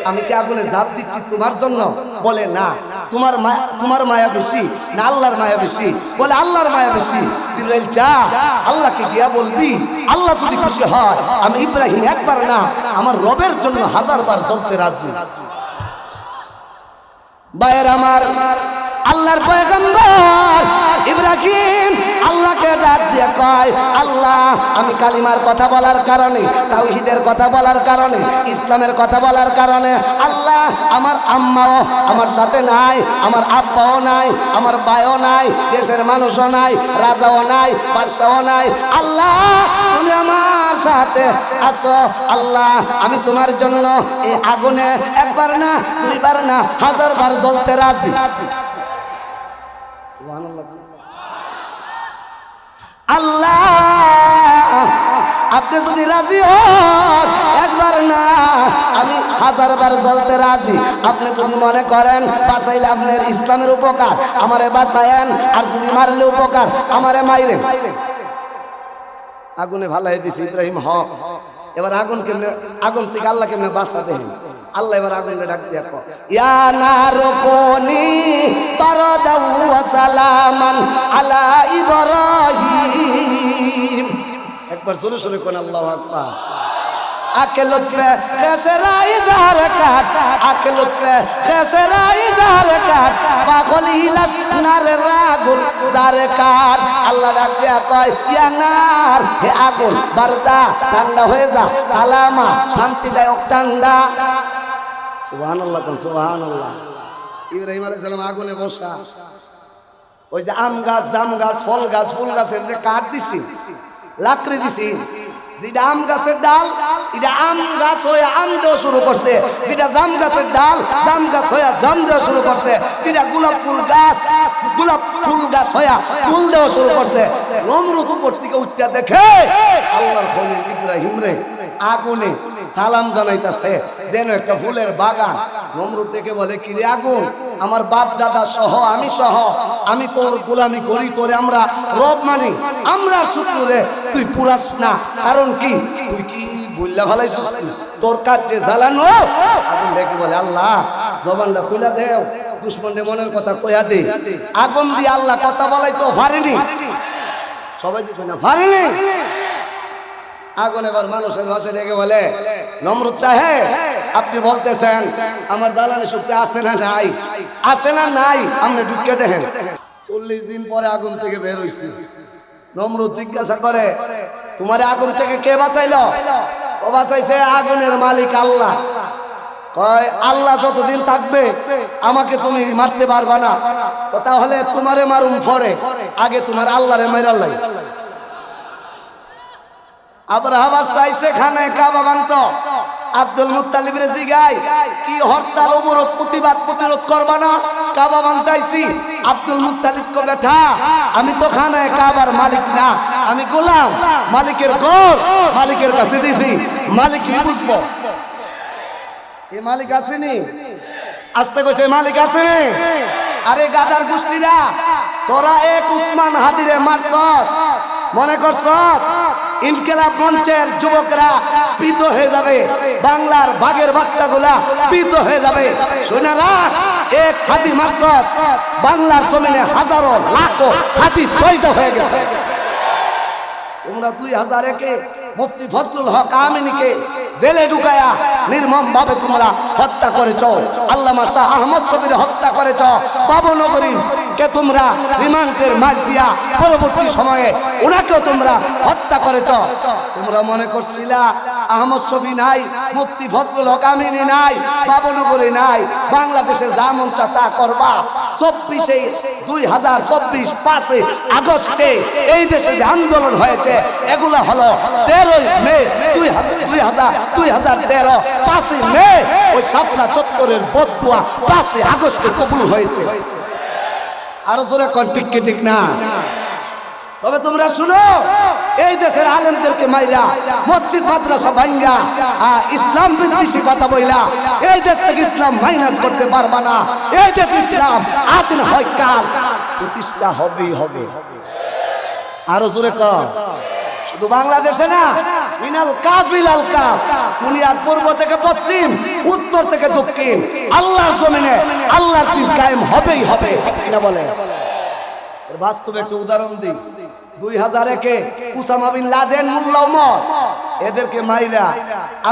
আমি কি আগুনে ঝাঁপ দিচ্ছি তোমার জন্য? বলে না, তোমার মায়া বেশি না আল্লাহর মায়া বেশি? বলে আল্লাহর মায়া বেশি। জিবরাইল যা আল্লাহকে গিয়া বলবি, আল্লাহ যদি খুশি হয় আমি ইব্রাহিম একবার না আমার রবের জন্য 1000 বার জ্বলতে রাজি। ভাইয়ের আমার, আল্লাহর পয়গম্বর ইব্রাহিম আল্লাহকে ডাক দিয়ে কয়, আল্লাহ আমি কালিমার কথা বলার কারণে, তাওহীদের কথা বলার কারণে, ইসলামের কথা বলার কারণে আল্লাহ আমার আম্মাও আমার সাথে নাই, আমার আব্বাও নাই, আমার ভাইও নাই, দেশের মানুষও নাই, রাজাও নাই, বাদশাও নাই, আল্লাহ তুমি আমার সাথে আছো। আল্লাহ আমি তোমার জন্য এই আগুনে একবার না 2 বার না 1000 বার জ্বলতে রাজি। আল্লাহ আপনি যদি রাজি হন একবার না আমি 1000 বার জ্বলতে রাজি। আপনি যদি মনে করেন বাঁচাইলে আপনার ইসলামের উপকার আমারে বাঁচায়েন, আর যদি মারলে উপকার আমারে মাইরেন। আগুনে ভালাই দিছে ইব্রাহিম হক। এবার আগুন কেমনে, আগুন থেকে আল্লাহ কেমনে বাঁচা দেন? আল্লাহ এবার আগুনকে ডাক দিয়া কয়, ইয়া নারকুনি বারাদাউ ওয়া সালামান আলা ইব্রাহিম। একবার জোরে জোরে কোন আল্লাহু আকবার। আকে লুৎফে খেসরাই জার কাট, আকে লুৎফে খেসরাই জার কাট, বাখলিলাস নারে রাগুল জার কাট। আল্লাহ ডাক দিয়া কয়, ইয়া নার হে আগুন বারদা ঠান্ডা হয়ে যা, সালামা শান্তিদায়ক ঠান্ডা। সুবহানাল্লাহ কোন সুবহানাল্লাহ। ইব্রাহিম আলাইহিস সালাম আগুনে বসা, ওই যে আম গাছ, জাম গাছ, ফল গাছ, ফুল গাছের যে কাঠ দিছি, লাকড়ি দিছি, যেটা আম গাছের ডাল এটা আম গাছ হয়ে আম দেওয়া শুরু করছে, যেটা জাম গাছের ডাল জাম গাছ হয়ে জাম দেওয়া শুরু করছে, যেটা গোলাপ ফুল গাছ গোলাপ ফুল গাছ হয়ে ফুল দেওয়া শুরু করছে। নমরুদ উপর থেকে উঠতে দেখে আল্লাহর খলিল ইব্রাহিম রে আগুনে সালাম জানাইতাছে যেন একটা ফুলের বাগান। নমরুদ ডেকে বলে, কি রে আগুন, আমার বাপ দাদা সহ আমি সহ আমি তোর গোলামি করি, তোরে আমরা রব মানি, আমরা শুক্র রে তুই পুরাস না। কারণ কি, তুই কি বললা ভালাইছিস, তোর কাজ যে জ্বালানো। আগুন ডেকে বলে, আল্লাহ জবানটা খুলে দেও, দুশ্মনের মনের কথা কইয়া দে। আগুন দিয়ে আল্লাহ কথা বলাই তো পারেনি, সবাই দিবে না পারেনি। আগুন এবার মানুষের ভাষায় ডেকে বলে, নমরুদ সাহেব আপনি বলতেছেন আমার জ্বালানি শক্তি আছে না নাই, আছে না নাই, আপনি ঢুকে দেখেন। 40 দিন পরে আগুন থেকে বের হইছি। নমরুদ জিজ্ঞাসা করে, তোমার আগুন থেকে কে বাঁচাইলো? ও বাঁচাইছে আগুনের মালিক আল্লাহ। কয়, আল্লাহ যতদিন থাকবে আমাকে তুমি মারতে পারবা না, তাহলে তোমারে মারুম পরে, আগে তোমার আল্লাহরে মাইরাল্লাই। আব্রাহা চাইছে খানায় কাবা ভাঙতো, আব্দুল মুত্তালিবের জিগায় কি হরতাল অবরোধ প্রতিরোধ করবা না, কাবা ভাঙতাইছি। আব্দুল মুত্তালিব কো, বেটা আমি তো খানায় কাবার মালিক না, আমি গোলাম, মালিকের ঘর মালিকের কাছে দিছি, মালিক কি বুঝবো, এই মালিক আসেনি। আস্তে কইছে মালিক আসেনি। আরে গাদার গোষ্ঠীরা, তোরা এক উসমান হাদিরে মারছস, মনে করছস ইনকিলাব মঞ্চের যুবকরা পিত হয়ে যাবে, বাংলার বাঘের বাচ্চাগুলা পিত হয়ে যাবে। শুনে রাখ, এক হাতি মারছস, বাংলার জমিনে হাজারো লাখো হাতি পয়দা হয়ে গেছে। তোমরা 2001-এ মুফতি ফজলুল হক আমিনীকে জেলে ঢুকায়া নির্মম ভাবে তোমরা হত্যা করেছ, আল্লামা শাহ আহমদ শফির হত্যা করেছ, বাবনগরী কে তোমরা রিমান্ডের মার দিয়া পরবর্তী সময়ে ওনাকেও তোমরা হত্যা করেছ। তোমরা মনে করছিলা আহমদ শফি নাই, মুফতি ফজলুল হক আমিনী নাই, বাবনগরী নাই, বাংলাদেশে যা মন চা তা করবা। 2024 5 আগস্টে এই দেশে যে আন্দোলন হয়েছে এগুলা হলো 13 মে 2013, 5 মে ওই শাপলা চত্বরের বদুয়া 5 আগস্টে কবুল হয়েছে। আরো জোরে কোন ঠিক না? তবে তোমরা শুনো, এই দেশের আলেমদেরকে মাইরা মসজিদ মাদ্রাসা ভাঙ্গা ইসলাম বিদ্বেষী কথা বইলা এই দেশ থেকে ইসলাম মাইনাস করতে পারবা না। এই দেশ ইসলাম আজ না হয় কাল প্রতিষ্ঠা হবেই হবে। আরো জোরে কর। শুধু বাংলাদেশে না, মিনাল কাফিল আল কাফ, দুনিয়ার পূর্ব থেকে পশ্চিম, উত্তর থেকে দক্ষিণ, আল্লাহর জমিনে আল্লাহর দ্বীন কায়েম হবেই হবে। কিনা বলে? বাস্তবে একটা উদাহরণ দিই। 2001-এ উসামা বিন লাদেন, মোল্লা ওমর এদেরকে মাইরা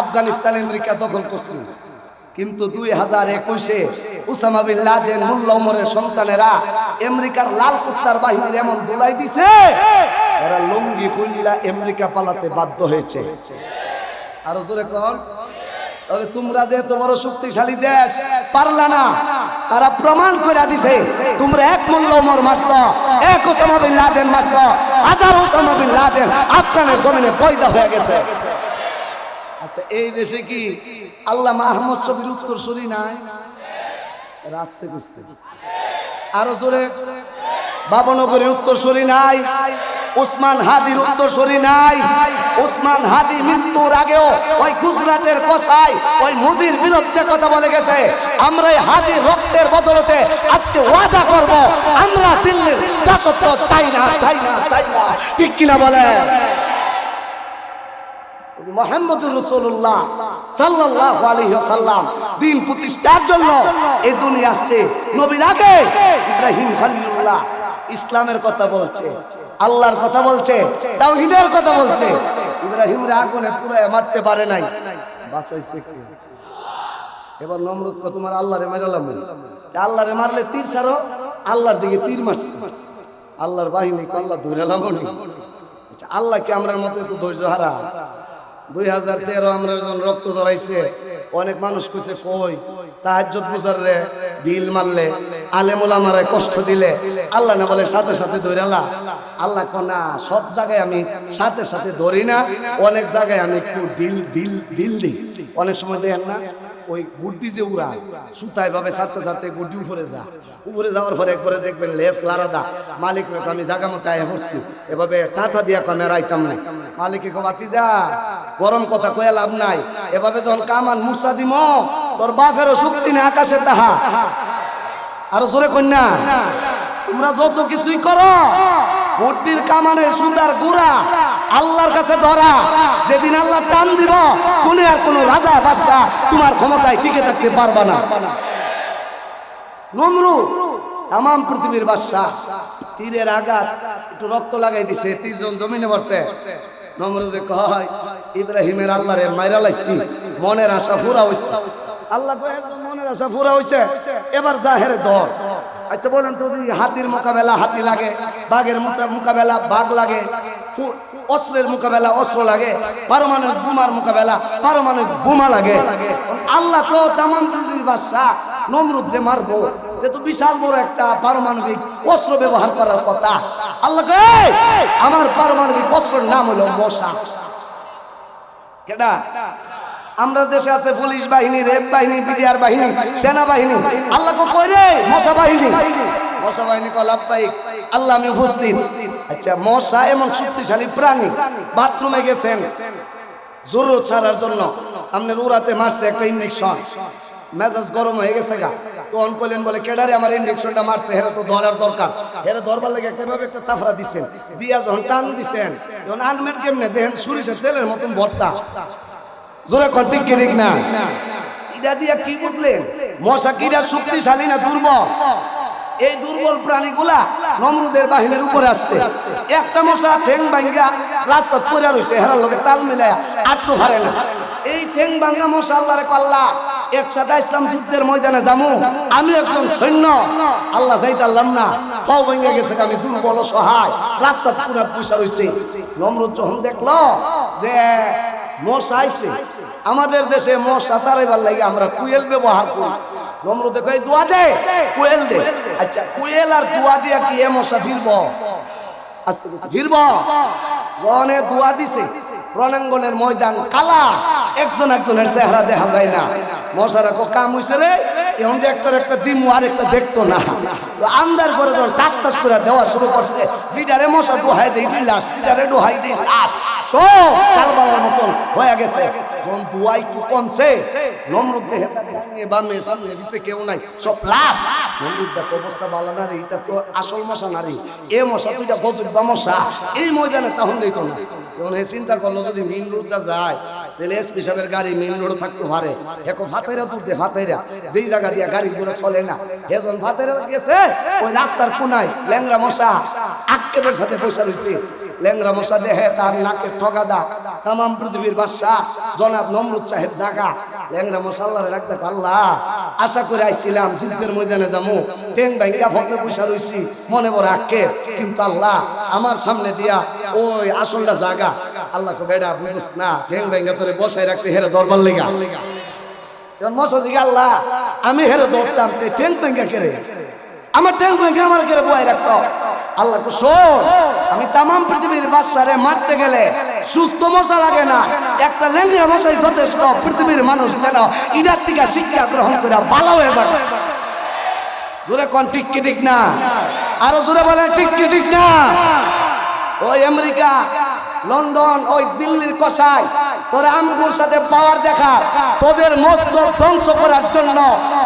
আফগানিস্তান আমেরিকা দখল করছে। কিন্তু 2021-এ উসামা বিন লাদেন, মোল্লা ওমরের সন্তানেরা আমেরিকার লাল কুত্তার বাহিনীর এমন দোলাই দিছে, এরা লুঙ্গি খুললা আমেরিকা পালাতে বাধ্য হয়েছে। আরো জোরে কোন। তাহলে তোমরা যে এত বড় শক্তিশালী দেশ পারলা না, তারা প্রমাণ করে দিছে। তোমরা এক মোল্লা ওমর মারছ, এক ওসামা বিন লাদেন মারছ, হাজার ওসামা বিন লাদেন আফগানের জমিনে পয়দা হয়ে গেছে। আচ্ছা, এই দেশে কি আল্লামা আহমদ শফির উত্তরসূরি নাই? রাস্তে বুঝতে। আরো জোরে। বাবনগরীর উত্তরসূরি নাই, ওসমান হাদির উত্তরসূরি নাই। ওসমান হাদি মৃত্যুর আগেও ওই গুজরাটের কসাই ওই মোদির বিরুদ্ধে কথা বলে গেছে, আমরা এই হাদির রক্তের বদলতে আজকে ওয়াদা করব, আমরা দিল্লির দাসত্ব চাই না। ঠিক কিনা বলে? মুহাম্মদুর রাসূলুল্লাহ সাল্লাল্লাহু আলাইহি ওয়াসাল্লাম দ্বীন প্রতিষ্ঠার জন্য এই দুনিয়া আসছে। নবীর আগে ইব্রাহিম খলিলুল্লাহ ইসলামের কথা বলছে, আল্লাহর কথা বলছে, তাওহীদের কথা বলছে। ইব্রাহিমরে আগুনে পুরায় মারতে পারে নাই, বাঁচাইছে কে? এবার নমরুদ কো, তোমার আল্লাহরে মারলাম। আল্লাহরে মারলে তীর ছাড়ো, আল্লাহর দিকে তীর মারছে। আল্লাহর বাহিনী কো, আল্লাহ ধরেলাম। আচ্ছা, আল্লাহ কি আমরার মতো এত ধৈর্য হারা? 2013 আমরা যখন রক্ত জড়াইছে, অনেক মানুষ কইছে কই তাহাজ্জুদ গুজার রে ঢিল মারলে আলেম ওলামারে কষ্ট দিলে আল্লাহ না বলে সাথে সাথে ধরালা? আল্লাহ কনা সব জায়গায় আমি সাথে সাথে ধরি না, অনেক জায়গায় আমি একটু দিল দিল দিল দিই। অনেক সময় দেখেন না ওই গুড্ডি যে উড়া সুতায় ভাবে ছাড়তে ছাড়তে গুড্ডি উপরে যাওয়ার পরে একবারে দেখবেন লেস লারাদা মালিক আমি জায়গা মতো আয়া পড়ছি, এভাবে টাটা দিয়া কমে রাইতাম না। মালিকে বাতি যা গরম কথা কয়ে লাভ নাই, এভাবে যখন কামান মুসা দিম তোর বাপেরও শক্তি নেই আকাশের তাহা। আরো জোরে কন্যা, তোমরা যত কিছুই করো গুড্ডির কামানের সুতার গুড়া আল্লাহর কাছে ধরা, যেদিন আল্লাহ টান দিব দুনিয়ার কোন রাজা বাদশা তোমার ক্ষমতায় টিকে থাকতে পারবা না। নমরুদ তাম পৃথিবীর বাদশা, তীরের আঘাত একটু রক্ত লাগাই দিছে, 30 জন জমিনে পড়ছে। নমরুদে কয় ইব্রাহিমের আল্লাহরে মাইরা লাইছি, মনের আশা পুরা হইছে। আল্লাহ কয় মনের আশা পুরা হইছে, এবার যা হেরে ধর। আচ্ছা বলেন চৌধুরী, হাতির মোকাবেলা হাতি লাগে, বাঘের মোকাবেলা বাঘ লাগে, অস্ত্রের মোকাবেলা অস্ত্র লাগে, পারমাণবিক বোমার মোকাবেলা পারমাণবিক বোমা লাগে। আল্লাহ তো তাম পৃথিবীর বাদশা, নমরুদকে মারবো, যেহেতু বিশাল বড় একটা পারমাণবিক অস্ত্র ব্যবহার করার কথা। আল্লাহ কয় আমার পারমাণবিক অস্ত্রের নাম হলো মশা। কেডা? আমরা দেশে আছে পুলিশ বাহিনী, রেপ বাহিনী, বিডিআর বাহিনী, সেনাবাহিনী। আল্লাহ কই রে মশা বাহিনী? মশা বাহিনী কল আব্বাইক, আল্লাহ আমি উপস্থিত। আচ্ছা মশা এমন শক্তিশালী প্রাণী, বাথরুমে গেছেন জরুরত ছাড়ার জন্য, আপনার উড়াতে মারছে একটা ইঞ্জেকশন, মেজাজ গরম হয়ে গেছে গা, তো অন করলেন বলে কেডারে আমার ইঞ্জেকশনটা মারছে, হেরা তো ধরার দরকার, হেরা ধরবার লাগে একটা তাফরা দিছেন, দিয়া যখন টান দিছেন যখন আনমেন কেমনে দেখেন সরিষার তেলের মতন ভর্তা। জোরে কোন ঠিক ঠিক না? এটা দিয়া কি বুঝলেন মশা কিরা শক্তিশালী না দুর্বল? এই দুর্বল প্রাণীগুলা নমরুদের বাহিনীর উপরে আসছে। একটা মশা ঠেং ভাঙ্গা রাস্তা পড়ে রয়েছে, হেরার লোকে তাল মিলায় আটতো হারে না। এই ঠেং ভাঙ্গা মশা আল্লাহরে কল্লা একসাথে ইসলাম যুদ্ধের ময়দানে যামু, আমি একজন সৈন্য, আল্লাহ যাইতাম না, পাও ভেঙে গেছে, আমি দুর্বল সহায়, রাস্তা পুরা পয়সা রয়েছে। নমরুদ যখন দেখলো যে মশা আইছে, আমাদের দেশে মশা তাড়াইবার লাগে আমরা কুয়েল ব্যবহার করি, নমরুদে কই দোয়া দে, কুয়েল দে। আচ্ছা কুয়েল আর দোয়া দিয়া কি এ মশা ফিরব? আস্তে আস্তে ফিরব। জনে দোয়া দিছে, রণাঙ্গনের ময়দান কালা, একজনের চেহারা দেখা যায় না। মশারা কাম হইছে রে, এখন যে একটা দিমু আর একটা দেখতো না, তো আন্দার করে যখন টাস টাস করে দেওয়া শুরু করছে, জিডারে মশা ডোহাই দেই লাশ, জিডারে ডোহাই দেই লাশ, সব কারবালার মতন হয়ে গেছে। যখন দুয়া একটু কমছে, নমরুদ দেহে বামে সামনে দিছে কেউ নাই, সব লাশ। নমরুদ দেখ অবস্থা ভালো না রে, এটা তো আসল মশা না রে, এ মশা তুইটা গজব মশা, এই ময়দানে তখন দিত না। যখন এ চিন্তা করলো যদি মেইন রোডটা যায় তাহলে এসপি সাহেবের গাড়ি মেইন রোড থাকতে পারে, এখন ফাতেরা তুলতে ফাতেরা যেই জায়গা দিয়ে গাড়ি ঘোড়া চলে না, এখন ফাতেরা গেছে ওই রাস্তার কোনায় ল্যাংরা মশা আক্কেবের সাথে বসে রয়েছে। ল্যাংরা মশা দেহে তার নাকের ঠগাদা, তাম পৃথিবীর বাদশা জনাব নমরুদ সাহেব জাগা। ল্যাংরা মশা আল্লাহরে রাখ দেখো, আল্লাহ আশা করে আইছিলাম যুদ্ধের ময়দানে যাবো, টেং ভাঙ্গা ফতে বসে রয়েছি, মনে বড় আক্কেব, কিন্তু আল্লাহ আমার সামনে দিয়া ওই আসলটা জাগা। আল্লাহ কো বেড়া বুঝছ না, টেং ভাঙ্গা তোরে বসাই রাখছে হেরে দরবার লেগা। মশা জিগা আল্লাহ আমি হেরে ধরতাম, টেং ভাঙ্গা কেড়ে আমার টেং ভাঙ্গা আমার কেড়ে বয়াই রাখছ। আল্লাহ কো শোন, আমি তাম পৃথিবীর বাদশারে মারতে গেলে সুস্থ মশা লাগে না, একটা ল্যাংড়া মশাই যথেষ্ট। পৃথিবীর মানুষ যেন ইডার থেকে শিক্ষা গ্রহণ করে ভালো হয়ে যাবে। জোরে কোন ঠিক কি ঠিক না? আরো জোরে বলে ঠিক কি ঠিক না? ওই আমেরিকা লন্ডন ওই দিল্লির কসাই তোরা আমগুর সাথে পাওয়ার দেখা, তোদের মস্তক ধ্বংস করার জন্য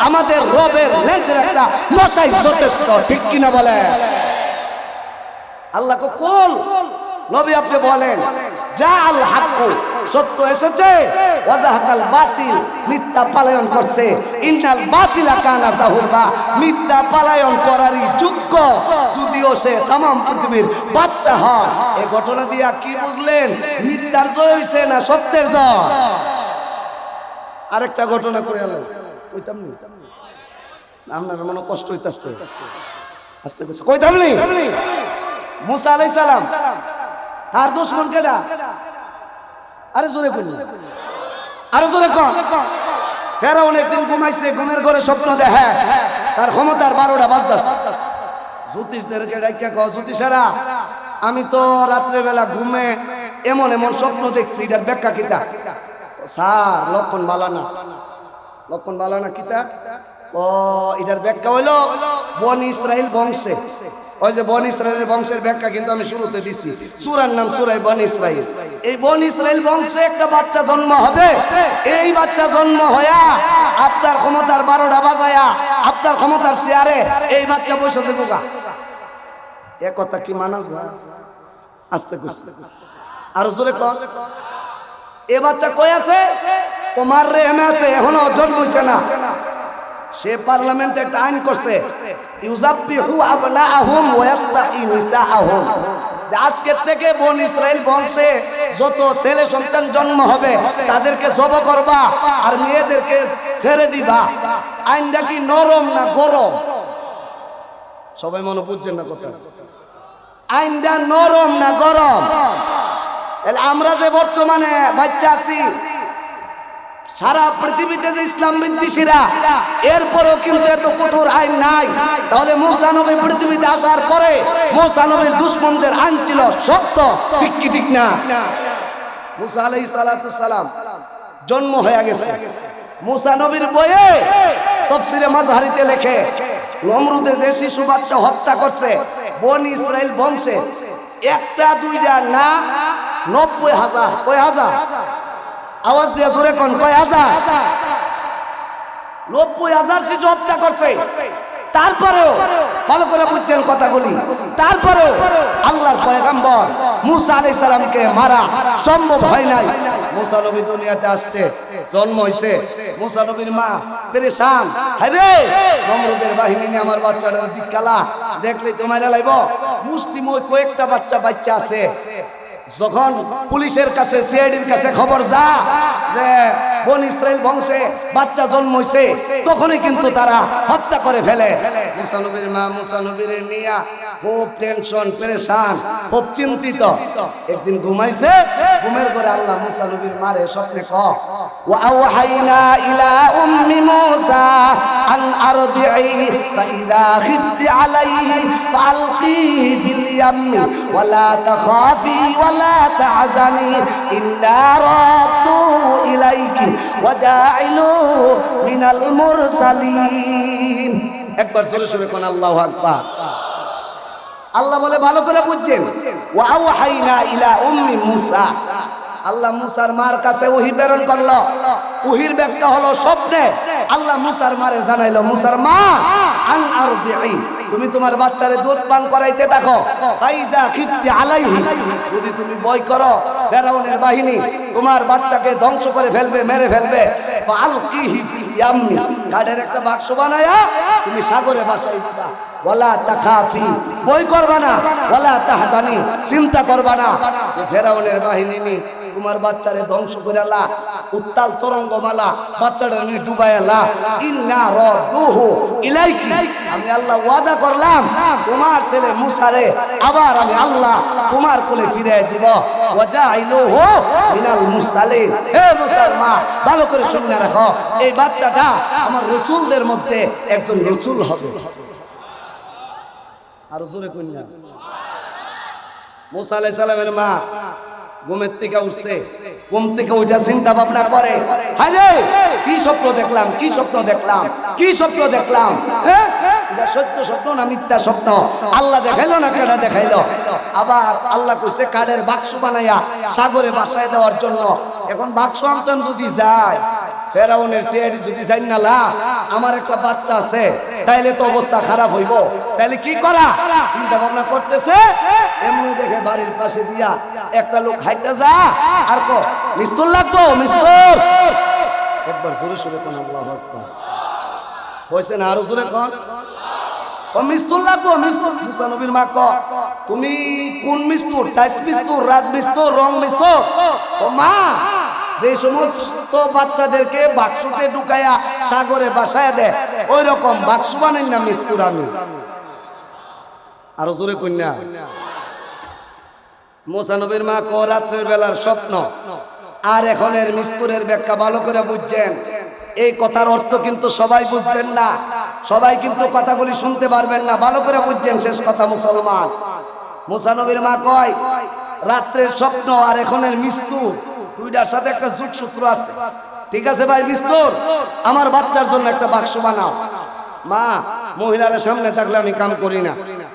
আমাদের রবের ল্যাংড়া একটা মশাই যথেষ্ট, ঠিক কিনা বলে? আল্লাহ কোন নবী আপনি বলেন যা আল হাক্কু, সত্য এসেছে, ওয়াজাহাকাল বাতিল, মিথ্যা পালায়ন করছে, ইন্নাল বাতিলা কানা যাহুকা, মিথ্যা পালায়ন করারই যোগ্য, যদিও সে তাম পৃথিবীর বাদশা হয়। এই ঘটনা দিয়া কি বুঝলেন? মিথ্যার জয় হইছে না সত্যের জয়? আরেকটা ঘটনা কই আলো কইতাম নি, আপনার মনে কষ্ট হইতাছে, আস্তে কইছে কইতাম নি। মুসা আলাইহিস সালাম তার দুশমন কেডা? আরে জোরে কই, আরে জোরে কর। ফেরাউন একদিন ঘুমাইছে, ঘুমের ঘরে স্বপ্ন দেখে তার ক্ষমতার 12টা বাজতাছে। জ্যোতিষদেরকে ডাইকা কও, জ্যোতিষেরা আমি তো রাত্রে বেলা ঘুমে এমন এমন স্বপ্ন দেখছি, এটার ব্যাখ্যা কিতা? স্যার লক্ষণ বালানা, লক্ষণ বালানা কিতা? ও এটার ব্যাখ্যা হইল বনি ইসরাইল বংশে, ওই যে বনি ইসরাইলের বংশের ব্যাখ্যা কিন্তু আমি শুরুতে দিছি, সূরার নাম সূরায়ে বনি ইসরাইল। এই বনি ইসরাইল বংশে একটা বাচ্চা জন্ম হবে, এই বাচ্চা জন্ম হইয়া আপনার ক্ষমতার 12টা বাজায়া আপনার ক্ষমতার চেয়ারে এই বাচ্চা বসে যাবে। এ কথা কি মানা যায়? আস্তে কুস্তে আরো জোরে কর। এ বাচ্চা কই আছে? তোমার রেহেমে আছে, এখনো জন্ম হইছে না। সে পার্লামেন্টে একটা আইন করছে, ইউযাব্বিহু আবনাআহুম ওয়া ইয়াস্তাহি নিসাআহুম, যে আজকের থেকে বনি ইসরাইল বংশে যত ছেলে সন্তান জন্ম হবে তাদেরকে জবাই করবা আর মেয়েদেরকে ছেড়ে দিবা। আইনটা কি নরম না গরম? সবাই মনে বুঝছেন না কথা? আইনটা নরম না গরম? তাহলে আমরা যে বর্তমানে বাচ্চা আছি, সারা পৃথিবীতে যে ইসলাম বিদ্বেষীরা, এরপরেও কিন্তু এত কঠোর আইন নাই। তাহলে মূসা নবী পৃথিবীতে আসার পরে মূসা নবীর দুশমনদের আইন ছিল শক্ত, ঠিক কি ঠিক না? মূসা আলাইহিস সালাতু সালাম জন্ম হয়ে গেছে। মূসা নবীর বইয়ে তাফসীরে মাযহারিতে লেখে, নমরুদে যে শিশু বাচ্চা হত্যা করছে বনি ইসরাইল বংশে, একটা দুইটা না 90,000। কয় হাজার? আওয়াজ দিয়ে জোরে কোন, কয় হাজার? 90,000 শিশু হত্যা করছে। তারপরেও ভালো করে বুঝছেন কথাগুলি, তারপরেও আল্লাহর পয়গম্বর মূসা আলাইহিস সালামকে মারা সম্ভব হয় নাই। মূসা নবী দুনিয়াতে আসছে, জন্ম হইছে, মূসা নবীর মা পেরেশান, আরে নমরুদের বাহিনী নিয়ে আমার বাচ্চাটার দিককালা দেখলেই তো মাইরা লাইব। মুসলিম ওই কয়েকটা বাচ্চা আছে, যখন পুলিশের কাছে সিআইডির কাছে খবর যা যে বনি ইসরাইল বংশে বাচ্চা জন্ম হইছে, তখনই কিন্তু তারা হত্যা করে ফেলে। মূসা নবীর মা মূসা নবীর নিয়া খুব টেনশন, পেরেশান, খুব চিন্তিত। একদিন ঘুমাইছে, ঘুমের ঘরে আল্লাহ মূসা নবীর মারে স্বপ্নে কয়, ওয়া আওহাইনা ইলা উম্মি মূসা আন আরদিহি ফাইযা খিফতি আলাইহি ফালকিহি ফিল ইয়ামি ওয়া লা তাখাফি ওয়া লা তাহজানি ইন্না রাদ্দুহু ইলাইকি ওয়া জাইলুহু মিনাল মুরসালিন। একবার জোরে জোরে কোন আল্লাহু আকবার। আল্লাহ বলে ভালো করে বুঝছেন, ওয়া আওহাইনা ইলা উম্মি মূসা, আল্লাহ মূসার মার কাছে ওহী প্রেরণ করলো। ওহীর ব্যাখ্যা হলো স্বপ্নে আল্লাহ মূসার মারে জানাইলো, মূসার মা আন আরদিহি, তুমি তোমার বাচ্চারে দুধ পান করাইতে থাকো। ফাইজা খিফতি আলাইহি, যদি তুমি ভয় করো ফেরাউনের বাহিনী তোমার বাচ্চাকে ধ্বংস করে ফেলবে, মেরে ফেলবে, ফালকিহি ফিল ইয়ামি, কাঠের একটা বাক্স বানায়া তুমি সাগরে ভাসাই দিবা। ওয়ালা তাখাফি, ভয় করবা না, ওয়ালা তাহজানি, চিন্তা করবা না, ফেরাউনের বাহিনী নি তোমার বাচ্চারে ধ্বংস করে আলা, উত্তাল তরঙ্গমালা বাচ্চাটা নিয়ে ডুবাইলা। ইন্না রাদ্দুহু ইলাইকি, আমি আল্লাহ ওয়াদা করলাম তোমার ছেলে মূসারে আবার আমি আল্লাহ তোমার কোলে ফিরিয়ে দিব। ওয়া জাইলুহু মিনাল মুরসালিন, হে মূসার মা ভালো করে শুনে রাখো, এই বাচ্চাটা আমার রাসূলদের মধ্যে একজন রাসূল হবে। আর জোরে কইনা। মূসা আলাইহিস সালামের মা ঘুমের থেকে উঠছে, ঘুম থেকে উঠে চিন্তা ভাবনা করে, হায়রে কি স্বপ্ন দেখলাম, কি স্বপ্ন দেখলাম, কি স্বপ্ন দেখলাম, হ্যাঁ এটা সত্য স্বপ্ন না মিথ্যা স্বপ্ন? আল্লাহ দেখাইলো না কেডা দেখাইলো? আবার আল্লাহ কইছে কাঠের বাক্স বানাইয়া সাগরে ভাসায় দেওয়ার জন্য। এখন বাক্স আনতেন যদি যায়, ফেরাউনের সিআইডি যদি যাই না লা আমার একটা বাচ্চা আছে, তাইলে তো অবস্থা খারাপ হইব। তাইলে কি করা চিন্তা ভাবনা করতেছে, এমনি দেখে বাড়ির পাশে দিয়া একটা লোক হাইটা যা আর কো মিস্তুর লাগতো, মিস্তুর। একবার জোরে জোরে কোন আল্লাহু আকবার হইছে না? আরো জোরে কোন, ও মিস্তুর লাগতো, মিস্তুর। মূসা নবীর মা কয়, তুমি কোন মিস্তুর? টাইস মিস্তুর, রাজ মিস্তুর, রং মিস্তুর? ও মা, যে সমস্ত বাচ্চাদেরকে বাক্সতে ঢুকায়া সাগরে ভাসায়া দেয় ওই রকম বাক্স বানাই না মিস্তুর আমি। আরো জোরে কন্যা। মূসা নবীর মা কয় রাত্রের বেলার স্বপ্ন। আর এখন এর মিস্তুরের ব্যাখ্যা ভালো করে বুঝছেন। এই কথার অর্থ কিন্তু সবাই বুঝবেন না, সবাই কিন্তু কথাগুলি শুনতে পারবেন না, ভালো করে বুঝছেন শেষ কথা মুসলমান। মুসা নবীর মা কয় রাত্রের স্বপ্ন আর এখনের মৃত্যু দুইটার সাথে একটা যোগসূত্র আছে। ঠিক আছে ভাই মিস্তুর, আমার বাচ্চার জন্য একটা বাক্স বানাও। মা মহিলার সামনে থাকলে আমি কাম করি না।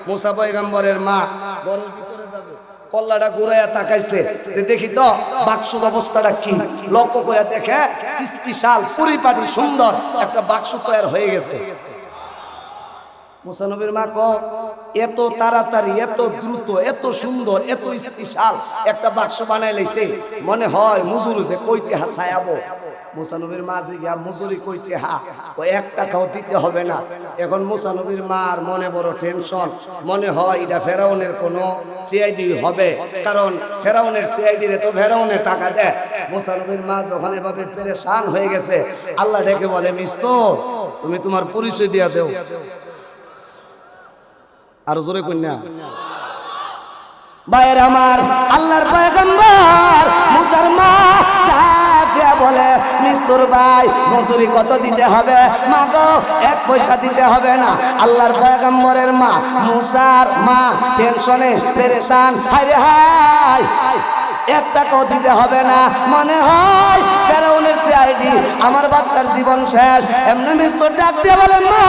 মুসা পয়গম্বরের মা ঘরের ভিতরে যাবে, কল্লাটা ঘুরাইয়া তাকাইছে যে দেখি তো বাক্সর অবস্থাটা কি। লক্ষ্য করে দেখে স্পেশাল পরিপাটি সুন্দর একটা বাক্স তৈরি হয়ে গেছে। মুসা নবীর মা কয় এত তাড়াতাড়ি, এত দ্রুত, এত সুন্দর, এত স্পেশাল একটা বাক্স বানাই লাইছে, মনে হয় মজুর যে কইতে হাসায়াবো। মুসা নবীর মা জিজ্ঞা মজুরি কইতে হা, কয় 1 টাকাও দিতে হবে না। এখন মুসা নবীর মার মনে বড় টেনশন, মনে হয় এটা ফেরাউনের কোনো সিআইডি হবে, কারণ ফেরাউনের সিআইডি রে তো ফেরাউনের টাকা দেয়। মুসা নবীর মা যখন এভাবে পেরেশান হয়ে গেছে, আল্লাহ ডেকে বলে মিস্তো তুমি তোমার পরিচয় দিয়া দেও। আর জোরে কন্যা ভাইয়ের আমার, আল্লাহর পয়গম্বর মুসার মা দিয়া বলে মিস্তুর ভাই মজুরি কত দিতে হবে? মা গো 1 পয়সা দিতে হবে না। আল্লাহর পয়গম্বরের মা মুসার মা টেনশনে পেরেশান, হায় রে হায় 1 টাকাও দিতে হবে না, মনে হয় ফেরাউনের সিআইডি, আমার বাচ্চার জীবন শেষ। এমনি মিস্তুর ডাক দিয়ে বলে মা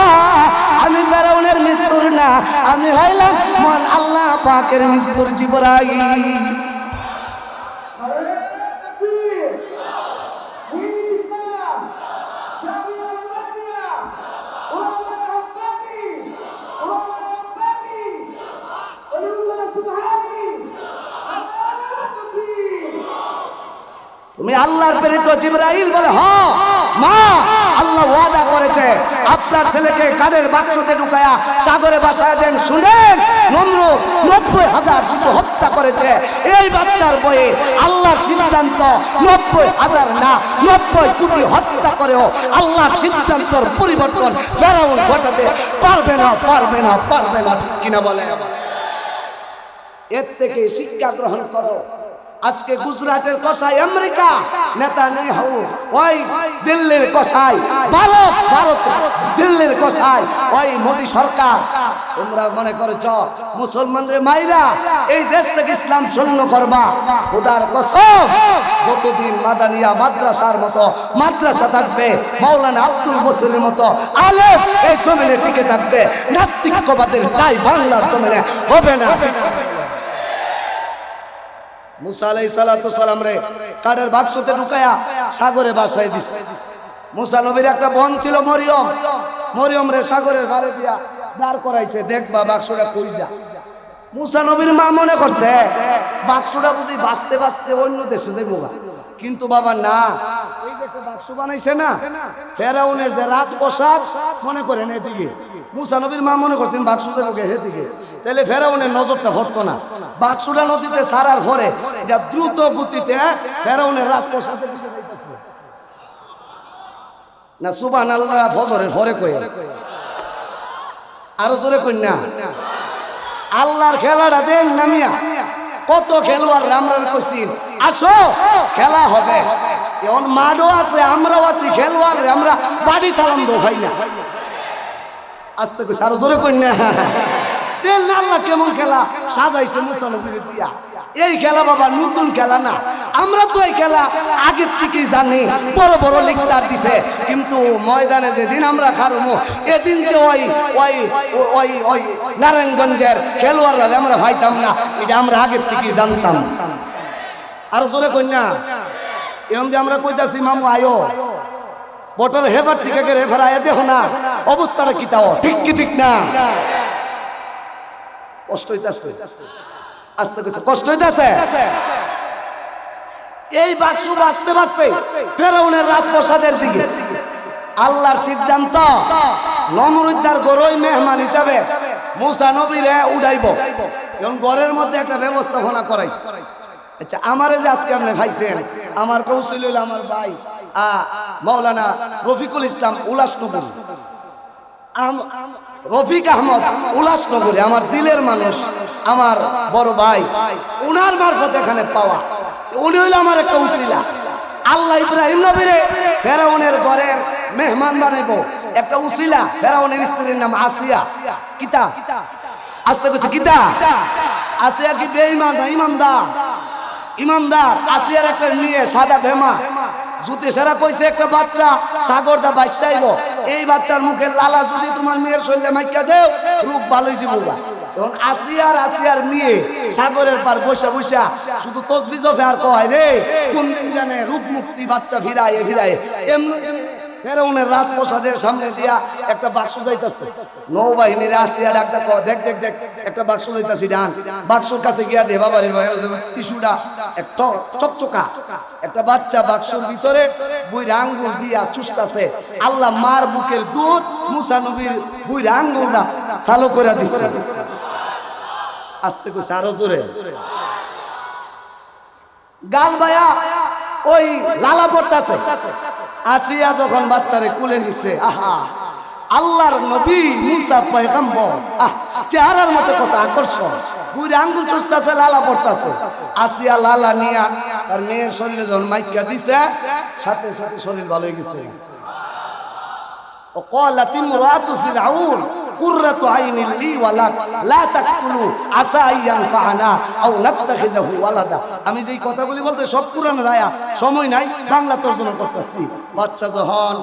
আমি ফেরাউনের মিস্তুর না, আমি হইলাম মন আল্লাহ পাকের মিস্তুর জিবরাইল। তুমি আল্লাহর প্রেরিত জিবরাইল? বলে হ্যাঁ মা, আল্লাহ ওয়াদা করেছে আপনার ছেলেকে কাঠের বাক্সতে ঢুকায়া সাগরে ভাসায় দেন। শুনেন নমরুদ 90,000 শিশু হত্যা করেছে, এই বাচ্চার বয়ে আল্লাহর সিদ্ধান্ত 90,000 না 90 কোটি হত্যা করেও আল্লাহর সিদ্ধান্তর পরিবর্তন ফেরাউন ঘটাতে পারবে না, পারবে না, পারবে না। ঠিক কিনা বলে? এর থেকে শিক্ষা গ্রহণ করো। আজকে গুজরাটের কসাই আমেরিকা, নেতানিয়াহু ওই দিল্লির কসাই, ভারত দিল্লির কসাই, ওই মোদি সরকার, তোমরা মনে করেছ মুসলমানদের মাইরা এই দেশ থেকে ইসলাম শূন্য করবা। খোদার কসম যতদিন মাদানিয়া মাদ্রাসার মতো মাদ্রাসা থাকবে, মাওলানা আব্দুল বসিরের মতো আলেম এই জমিনে টিকে থাকবে, নাস্তিকবাদের তাই বাংলার জমিনে হবে না। মুসা আলাইহিস সালাতু সালাম রে কাঠের বাক্সতে ঢুকায়া সাগরে ভাসায় দিছে। মুসা নবীর একটা বোন ছিল মরিয়ম, মরিয়ম রে সাগরের ধারে দিয়া দাঁড় করাইছে, দেখবা বাক্সটা কই যা। মুসা নবীর মা মনে করছে বাক্সটা বুঝি বাঁচতে বাঁচতে অন্য দেশে যাইবো, কিন্তু বাবা না, এই যে একটা বাক্স বানাইছে না ফেরাউনের যে রাজপ্রাসাদ, মনে করেন এদিকে। মুসা নবীর মা মনে করছেন বাক্স যাবো এদিকে, তাহলে ফেরাউনের নজরটা ধরতো না। বাক্সটা নদীতে ছাড়ার পরে এটা দ্রুত গতিতে ফেরাউনের রাজপ্রাসাদে এসে যাইতেছে না। সুবহানাল্লাহ ফজরের পরে কই, আরো জোরে কই না। আল্লাহর খেলাটা দেন না মিয়া, কত খেলোয়াড় রামরার কইছিন আসো খেলা হবে। এখন মাঠও আছে, আমরাও আছি খেলোয়াড়, আমরা বাড়ি চালান দো ভাই না। আস্তে কইছে আরো জোরে কই না। দেন না আল্লাহ কেমন খেলা সাজাইছে মুসা নবীর দিয়া। এই খেলা বাবা নতুন খেলা না, আমরা তো এই খেলা আগের থেকেই জানি, বড় বড় লেকচার দিছে, কিন্তু ময়দানে যেদিন আমরা খারমো এদিন যে ওই ওই ওই ওই নারায়ণগঞ্জের খেলোয়াড়রা আমরা ভাইতাম না, এটা আমরা আগের থেকেই জানতাম। আর জোরে কই না। এখন যে আমরা কইতাছি মামু আয়ো বটার হেফার থেকে রেফার আয়া দেখো না অবস্থাটা কি, তাও ঠিক কি ঠিক না? কষ্ট হইতাছে, আস্তে কইছে কষ্ট হইতাছে। এই বাক্স বাঁচতে বাঁচতে ফেরাউনের রাজপ্রাসাদের দিকে আল্লাহর সিদ্ধান্ত নমরুদ্দার গরই মেহমান হিসাবে মুসা নবীরে উড়াইব। এবং ঘরের মধ্যে একটা ব্যবস্থাপনা করাইছে। আচ্ছা আমারে যে আজকে আপনি খাইছেন, আমার কৌশল হইল আমার ভাই মাওলানা রফিকুল ইসলাম উল্লাসনগরী, রফিক আহমদ উল্লাসনগরী, আমার দিলের মানুষ, আমার বড় ভাই, উনার মারফত এখানে পাওয়া। উনি হইল আমার একটা উসিলা। আল্লাহ ইব্রাহিম নবীরে ফেরাউনের ঘরের মেহমান বানাইবো, একটা উসিলা, ফেরাউনের স্ত্রীর নাম আসিয়া। কিতা আসতে কইছে কিতা? আসিয়া কি বেঈমান না ইমানদার? ইমানদার। আসিয়ার একটা মেয়ে সাদা ভেমা, জুতে সেরা কইছে একটা বাচ্চা সাগর যা বাইসাইব, এই বাচ্চার মুখে লালা যদি তোমার মেয়ের শরীরে মাইকা দেও রূপ ভালোই যাবো। এখন আসিয়ার মেয়ে সাগরের পার বসা বসা শুধু তসবিহ ফের কয় রে কোন দিন জানে রূপ মুক্তি বাচ্চা ফিরায় ফিরায়। এমনি ফেরাউনের রাজপ্রাসাদের সামনে দিয়া একটা বাক্স যাইতাছে, নৌবাহিনীর আসিয়া ডাক্তার কয় দেখ দেখ দেখ একটা বাক্স যাইতাছে ডান। বাক্সর কাছে গিয়া দে বাবা রে টিস্যুটা একটা চকচকা একটা বাচ্চা বাক্সর ভিতরে বুইরা আঙ্গুল দিয়া চুষতাছে। আল্লাহ মার বুকের দুধ মুসা নবীর বুইরা আঙ্গুল দা চালু করে দিচ্ছে। আস্তে কইছে আরো জোরে গাল বায়া ওই লালা পড়তাছে। আসিয়া যখন বাচ্চারে কুলে নিছে, আহা আল্লাহর নবী মুসা পয়গম্বর, চেহারার মতো কত আকর্ষণ, দুই আঙ্গুল চুষতাছে লালা পড়তাছে। আসিয়া লালা নিয়া তার মেয়ের শরীরে যখন মাইকা দিছে সাথে সাথে শরীর ভালো হয়ে গেছে। وقالت امرأة فرعون قرة عين لي ولك لا تقتلوا عسى أن ينفعنا أو نتخذه ولدا। আমি যেই কথাগুলি বলতে সব কুরআনের আয়াত, সময় নাই বাংলা তরজমা করতেছি। বাচ্চা যখন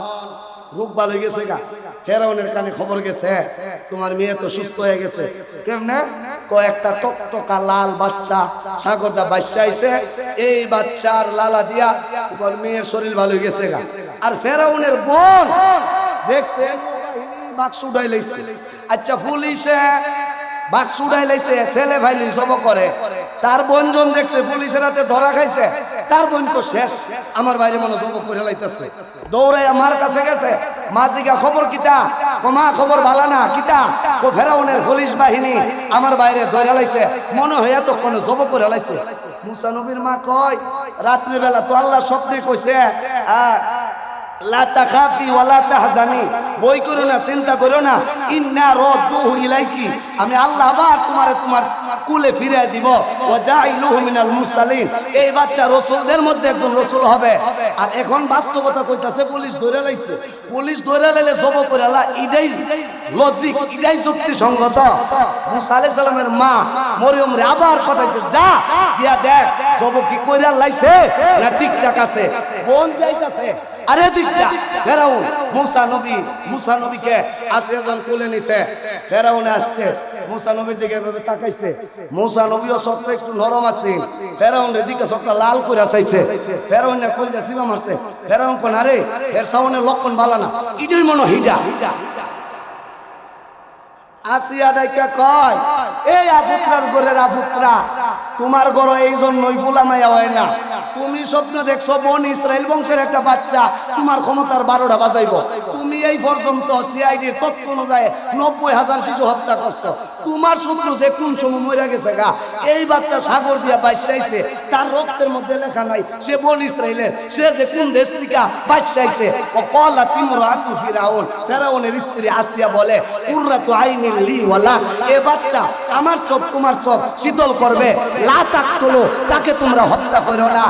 রোগ ভালো হয়ে গেছে গা, ফেরাউনের কানে খবর গেছে তোমার মেয়ে তো সুস্থ হয়ে গেছে। কেমনে? কয়েকটা টকটকা লাল বাচ্চা সাগরদা বাচ্চা আইছে, এই বাচ্চার লালা দিয়া তোমার মেয়ের শরীর ভালো হয়ে গেছে গা। আর ফেরাউনের বোন দেখছে বাক্স উড়াই লাইছে। আচ্ছা পুলিশে বাক্স উড়াই লাইছে, ছেলে ভাইলি সব করে, তার বোনজন দেখছে পুলিশের হাতে ধরা খাইছে, তার বোন তো শেষ, আমার বাইরে মনে জব করে লাইতেছে। দৌড়াই আমার কাছে গেছে, মাঝিকা খবর কিতা? কমা খবর ভালো না কিতা? ও ফেরাউনের পুলিশ বাহিনী আমার বাইরে ধরে লাইছে, মনে হয় এতক্ষণ জব করে লাইছে। মুসা নবীর মা কয় রাত্রি বেলা তো আল্লাহ স্বপ্নে কইছে লা তাখাফি ওয়ালা তাহজানি, বই করো না, চিন্তা করো না, ইন্না রাদ্দুহু ইলাইকি, আমি আল্লাহ আবার তোমার কুলে ফিরিয়ে দিব। ওয়া জাইলুহু মিনাল মুরসালিন, এই বাচ্চা রাসূলদের মধ্যে একজন রাসূল হবে। আর এখন বাস্তবতা কইতাছে পুলিশ ধরে লাইছে, পুলিশ ধরে লাইলে জব করে লা, এটাই লজিক, এটাই যুক্তিসঙ্গত। মুসা আলাইহিস সালামের মা মরিয়ম রে আবার পাঠাইছে, যা দিয়া দেখ জব কি কইরা লাইছে না ঠিকঠাক আছে। বোন যাইতাছে আরে দিকটা ফেরাউন মুসা নবীকে আসিয়া যখন তুলে নিছে, ফেরাউনে আসছে মুসা নবীর দিকে এভাবে তাকাইছে। মুসা নবীও সবটা একটু নরম আছে, ফেরাউনের দিকে সবটা লাল করে চাইছে। ফেরাউনের কলজা সিবা মারছে। ফেরাউন কোন আরে এর সামনে লক্ষণ ভালো না, এটাই মনে হিডা। আসিয়া ডাইকা কয় এই আফুত্রার ঘরের আফুত্রা, তোমার ঘর এই জন্যই ফুলামাইয়া হয় না। তুমি স্বপ্ন দেখছো বন ইসরায়েল বংশের একটা বাচ্চা তোমার ক্ষমতার 12টা বাজাইব। তুমি এই পর্যন্ত সিআইডির তথ্য অনুযায়ী 90,000 শিশু হত্যা করছো। তোমার শত্রু যে কোন সময় মরে গেছে গা, এই বাচ্চা সাগর দিয়া বাইসাইছে, তার রক্তের মধ্যে লেখা নাই সে বন ইসরায়েলের, সে যে কোন দেশ থেকে বাইসাইছে। ও কলা তিমরাতু ফিরাউন, ফেরাউনের স্ত্রী আসিয়া বলে কুররাতু আইনি লি ওয়ালা, এ বাচ্চা আমার সব তোমার সব শীতল করবে। লা তাকতুলু, তাকে তোমরা হত্যা করো না।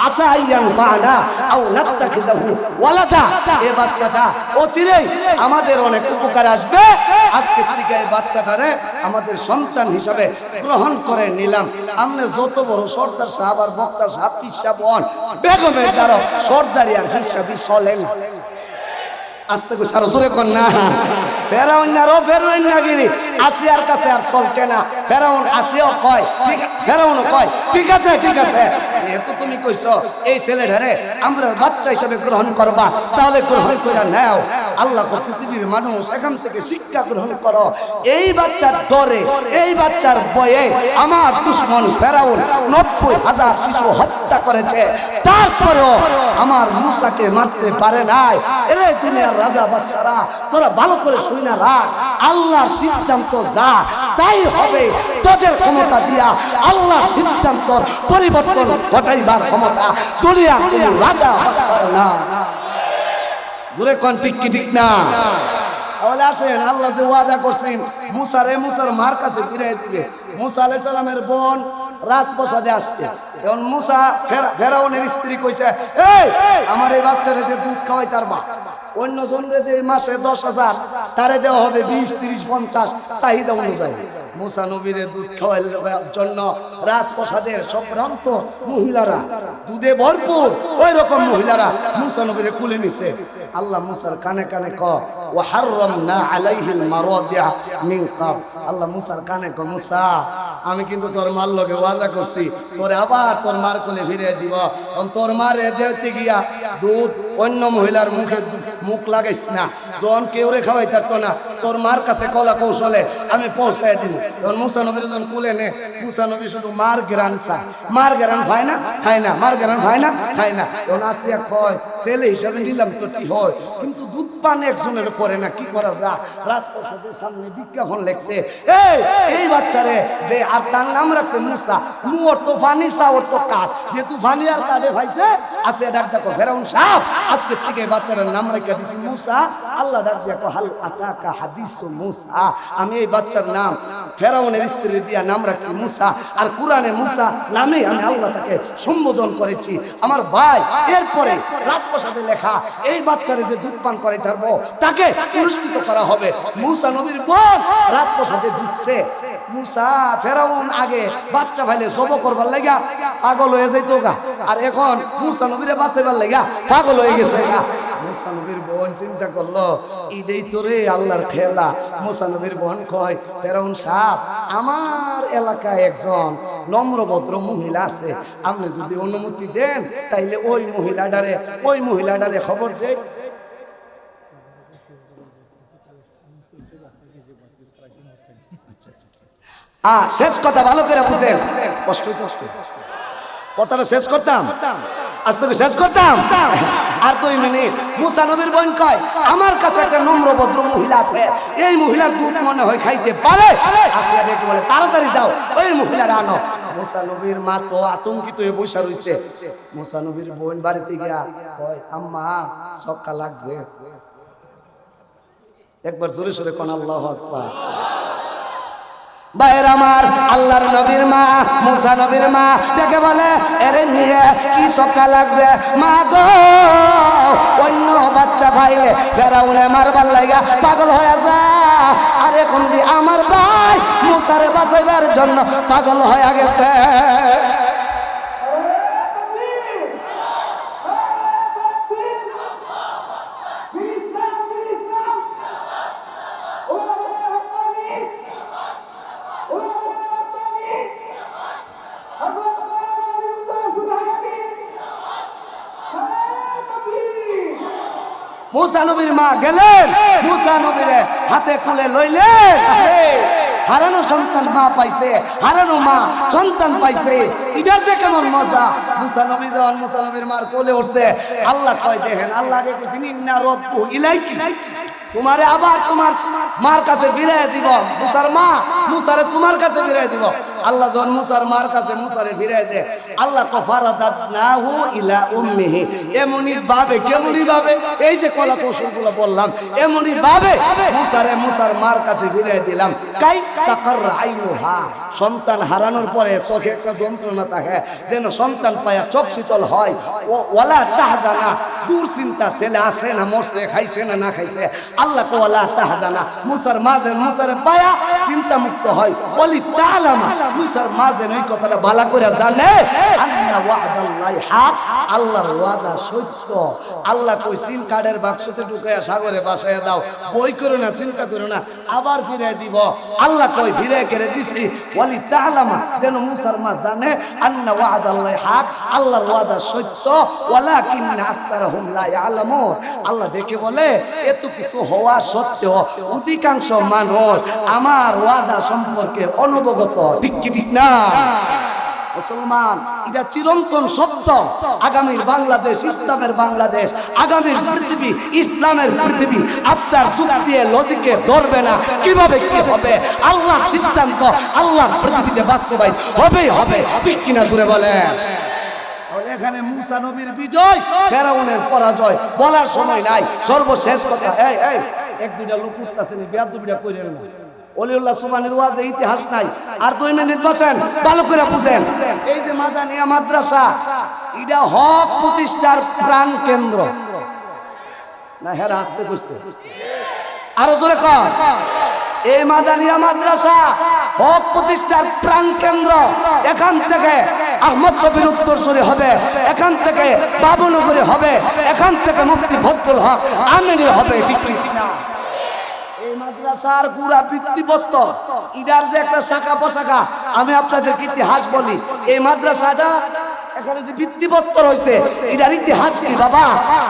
আসা আইয়ান ফানা আও নাত্তাখিজাহু ওয়ালাদা, এ বাচ্চাটা অচিরেই আমাদের অনেক উপকার আসবে। আজকে থেকে এই বাচ্চাটারে আমাদের সন্তান হিসাবে গ্রহণ করে নিলাম। আমনে যত বড় সর্দার সাহেব আর বক্তা সাহেব পীর সাহেব হন, বেগমের দ্বারা সর্দারি আর পীর সাহেব চলেন। আস্তে করে সারা জোরে কর না। ফেরাউন নাগিরি আসিয়ার কাছে আর চলছে না। ফেরাউন আসিয়াও কয় ঠিক, ফেরাউনও কয় ঠিক আছে ঠিক আছে, যেহেতু তুমি কইছো এই ছেলেটারে আমরা বাচ্চা হিসাবে গ্রহণ করবা, তাহলে গ্রহণ করে নাও। আল্লাহ পৃথিবীর মানুষ এখান থেকে শিক্ষা গ্রহণ করো। এই বাচ্চার ডরে, এই বাচ্চার ভয়ে আমার দুশমন ফেরাউন 90,000 শিশু হত্যা করেছে, তারপরেও আমার মুসাকে মারতে পারে নাই। এরে দুনিয়ার রাজা বাদশারা, তোরা ভালো করে শুই না রাখ, আল্লাহর সিদ্ধান্ত যা তাই হবে। তোদের ক্ষমতা দিয়া আল্লাহর সিদ্ধান্তর পরিবর্তন ঘটাইবার ক্ষমতা দুনিয়ার কোনো রাজা বাদশার না। জোরে কোন ঠিক কি ঠিক না? তাহলে আসেন, আল্লাহ যে ওয়াদা করছেন মুসার মার কাছে ফিরিয়ে দিবে। মুসা আলাইহিস সালামের বোন রাজপ্রাসাদে আসছে। এখন মুসা ফেরাউনের স্ত্রী কইছে, এই আমার এই বাচ্চারে যে দুধ খাওয়াই তার মা, অন্য জনরে যে মাসে 10,000 তারে দেওয়া হবে 20, 30, 50 চাহিদা অনুযায়ী। মুসা নবীরে দুধ খাওয়ার জন্য রাজপ্রাসাদের সম্ভ্রান্ত মহিলারা দুধে ভরপুর ওই রকম মহিলারা মুসা নবীরে কুলে নিছে। আল্লাহ মুসার কানে কানে ক ওয়া হাররামনা আলাইহিল মারাদিআ মিন কাব। আল্লাহ মুসার কানে ক মুসা আমি কিন্তু তোর মার লগে ওয়াদা করছি তোরে আবার তোর মার কোলে ফিরিয়ে দিব। তোর মারে দেতে গিয়া দুধ অন্য মহিলার মুখে মুখ লাগাইস না, যখন কেউ রে খাওয়াই পারতো না তোর মার কাছে কলা কৌশলে আমি পৌঁছায় দিব। তখন মুসা নবীর যখন কুলে নে মুসা নবী শুধু মার গ্রান চা, মার গ্রান খায় না খায় না, মার গ্রান খায় না খায় না। তখন আসিয়া কয় ছেলে হিসাবে নিলাম তো কি হয়, কিন্তু দুধ পান একজনের করে না, কি করা যা? রাজপ্রাসাদের সামনে বিজ্ঞাপন লেখছে এই বাচ্চারে যে আর তার নাম রাখছে মুসা, মুর তো ফানি সা ওর তো কাঠ, যে তুফানি আর কাঠে ভাইছে আছে। ডাক দেখো ফেরাউন সাহেব আজকে থেকে বাচ্চাটার নাম রেখে দিছি মুসা। আল্লাহ ডাক দেখো হাল আতাকা হাদিসু মুসা, আমি এই বাচ্চার নাম ফেরাউনের স্ত্রী দিয়া নাম রাখছি মুসা। আর কোরআনে মুসা নামে আমি আল্লাহ তাকে সম্বোধন করেছি আমার ভাই। এরপরে রাজপ্রাসাদে লেখা এই বাচ্চারে যে দুধ পান করে ধরবো তাকে পুরস্কৃত করা হবে। মুসা নবীর বোন রাজপ্রাসাদে ঢুকছে। মুসা ফেরাউন আগে বাচ্চা ভাইলে জব করবার লাগা পাগল হয়ে যাইতো গা, আর এখন মুসা নবীরে বাঁচাইবার লাগা পাগল হয়ে গেছে গা। মুসা নবীর বোন চিন্তা করলো ইডেই তোরে আল্লাহর খেলা। মুসা নবীর বোন কয় ফেরাউন সাহেব আমার এলাকায় একজন নম্রভদ্র মহিলা আছে, আপনি যদি অনুমতি দেন তাইলে ওই মহিলাটারে খবর দে। শেষ কথা ভালো করে বুঝেন, কষ্ট কথাটা শেষ করতাম, আজ থেকে শেষ করতাম আর 2 মিনিট। মুসা নবীর বোন কয় আমার কাছে একটা নম্রভদ্র মহিলা আছে, এই মহিলার দুধ মনে হয় খাইতে পারে। আসিয়া দেখে বলে তাড়াতাড়ি যাও ওই মহিলার আনো। মুসা নবীর মা তো আতঙ্কিত হয়ে বসে রইছে। মুসা নবীর বোন বাড়িতে গিয়া কয় আম্মা সক্কা লাগছে। একবার জোরে সোরে কোন আল্লাহু আকবার। বাইরে আমার আল্লাহর নবীর মা মুসা নবীর মা দেখে বলে আরে মেয়ে কি সক্কা লাগছে মা গো, অন্য বাচ্চা পাইলে ফেরাউনে মারবার লাগা পাগল হয়ে যায়, আর এখন দি আমার ভাই মুসারে বাঁচাইবার জন্য পাগল হয়ে গেছে। মুসা নবীর মা গেলেন, মুসা নবীরে হাতে কুলে লইলেন। হারানো সন্তান মা পাইছে, হারানো মা সন্তান পাইছে, এটার যে কেমন মজা। মুসা নবী যখন মুসা নবীর মার কোলে উঠছে আল্লাহ কয় দেখেন আল্লাহকে কইছেন ইন্না রাদ্দু ইলাইকি, তোমারে আবার তোমার মার কাছে ফিরিয়ে দিব। মুসার মা মুসারে তোমার কাছে ফিরিয়ে দিব। আল্লাহ যখন মুসার মার কাছে মুসারে ফিরিয়ে দে আল্লাহ কফারাদাতনাহু ইলা উম্মিহি, এমনি ভাবে কেমনি ভাবে এই যে কলা কৌশলগুলো বললাম এমনি ভাবে মুসার মার কাছে ফিরিয়ে দিলাম। কাই তাকার আইনুহা, সন্তান হারানোর পরে চোখে একটা যন্ত্রণা থাকে যেন সন্তান পায়া চোখ শীতল হয়। ও ওয়ালা তাহজানা, দূর চিন্তা ছেলে আছে না মরছে, খাইছে না না খাইছে। আল্লাহ কো ওয়ালা তাহজানা, মুসার মাঝে মুসারে পায়া চিন্তা মুক্ত হয়। ওয়ালি তাআলামা, মুসার মাঝে ওই কথাটা ভালো করে জানে আন্না ওয়াদাল্লাহি হক, আল্লাহর ওয়াদা সত্য। আল্লাহ কই সিম কার্ডের বাক্সতে ঢুকায়া সাগরে বাসায় দাও, বই করো না, চিন্তা করো না, আবার ফিরে দিব। আল্লাহ কই ফিরে করে দিছি ওয়ালি তাআলামা, যেন মুসার মা জানে আন্না ওয়াদাল্লাহি হক, আল্লাহর ওয়াদা সত্য। ওয়ালাকিন্না আকসারহুম লা ইয়ালামুন, আল্লাহ দেখে বলে এত কিছু হওয়া সত্ত্বেও অধিকাংশ মানুষ আমার ওয়াদা সম্পর্কে অনবগত। ঠিক কি ঠিক না মুসলমান? এটা চিরন্তন সত্য। আগামীর বাংলাদেশ ইসলামের বাংলাদেশ, আগামীর পৃথিবী ইসলামের পৃথিবী আপনার যুগ দিয়ে লজিকে ধরবে না। কিভাবে কি হবে আল্লাহর সিদ্ধান্ত আল্লাহর পৃথিবীতে বাস্তবায়ন হবেই হবে। ঠিক কিনা জুড়ে বলেন। এখানে মুসা নবীর বিজয়, ফেরাউনের পরাজয় বলার সময় নাই। সর্বশেষ কথা, এই 1-2টা লোক উঠতেছেন, বেয়াদবিটা কইরেন না। ওলিউল্লাহ সুবহানের ওয়াজে ইতিহাস নাই। আর 2 মিনিট বসেন, ভালো করে বুঝেন। এই যে মাদানিয়া মাদ্রাসা, এটা হক প্রতিষ্ঠার প্রাণ কেন্দ্র। না হ্যাঁ আসতে করছে আরো জোরে কর। এই মাদানিয়া মাদ্রাসা হক প্রতিষ্ঠার প্রাণ কেন্দ্র। এখান থেকে আহমদ শফির উত্তরসূরি হবে, এখান থেকে বাবুনগরী হবে, এখান থেকে মুফতি ফজলুল হক আমিনী হবে। ঠিক না? এই মাদ্রাসার পুরা ভিত্তিপ্রস্তর ইডার যে একটা শাখা পোশাখা, আমি আপনাদেরকে ইতিহাস বলি। এই মাদ্রাসাটা এখানে যে ভিত্তিপ্রস্তর হয়েছে এটার ইতিহাস কি বাবা?